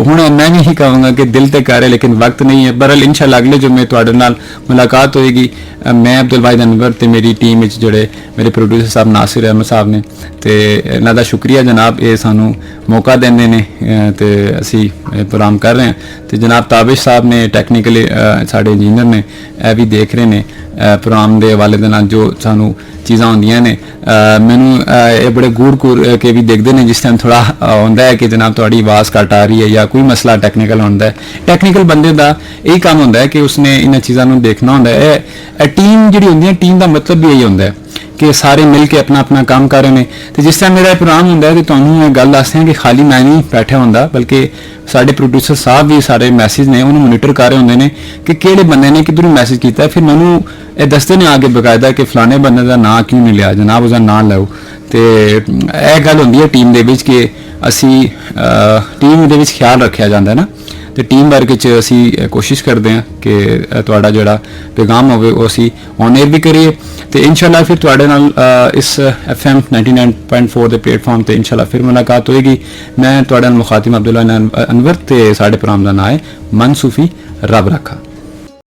हुण मैं भी यही कहूँगा कि दिल तो कर रहा है लेकिन वक्त नहीं है। बहरहाल इंशाअल्लाह अगले जुम्मे तुहाडे नाल मुलाकात होएगी। मैं अब्दुल वाहिद अनवर ते मेरी टीम विच जोड़े मेरे प्रोड्यूसर साहब नासिर अहमद साहब ने तो इन्हां दा शुक्रिया जनाब ये सानू मौका देंदे ने तो असी प्रोग्राम कर रहे हैं। तो जनाब ताबिश साहब ने टैक्नीकली साढ़े इंजीनियर ने भी देख रहे ने प्रोग्राम के हवाले दे नाल जो सानू चीज़ां होंदियां ने मैनू ये बड़े गूर के भी देखते हैं जिस टाइम थोड़ा होंदा है कि जनाब थोड़ी आवाज़ घट आ रही है या कोई मसला टैक्नीकल होंदा है। टैक्नीकल बंदे का यही काम होंदा है कि उसने इन चीज़ों देखना होंदा है। टीम जी होंदी है टीम का मतलब भी यही होंदा है कि सारे मिल के अपना अपना काम कर रहे हैं। तो जिस टाइम मेरा प्रोग्राम होंदा है कि तुहानू गल दसदे हैं कि खाली मैं नहीं बैठा होंदा बल्कि साढ़े प्रोड्यूसर साहब भी सारे मैसेज ने उन्होंने मोनीटर कर रहे होंदे ने कि किहड़े बंदे ने किधरों मैसेज किया फिर मैनू ये दसदे ने आगे बकायदा कि फलाने बंदे का नाम क्यों नहीं लिया जनाब उसका नाम लाओ। तो यह गल होंदी है टीम दे विच कि असी टीम दे विच ख्याल रखा जाता है ना तो टीम वर्क च असी कोशिश करते हैं कि तुहाडा जिहड़ा पैगाम होवे वो असी ऑन एयर भी करिए। तो इंशाअल्लाह फिर तुहाडे नाल इस FM 99.4 के प्लेटफॉर्म पर इंशाअल्लाह फिर मुलाकात होएगी। मैं तुहाडे नाल मुखातिब अब्दुल वाहिद अनवर ते साडे प्रोग्राम का नाम है मन सूफी रब रखा।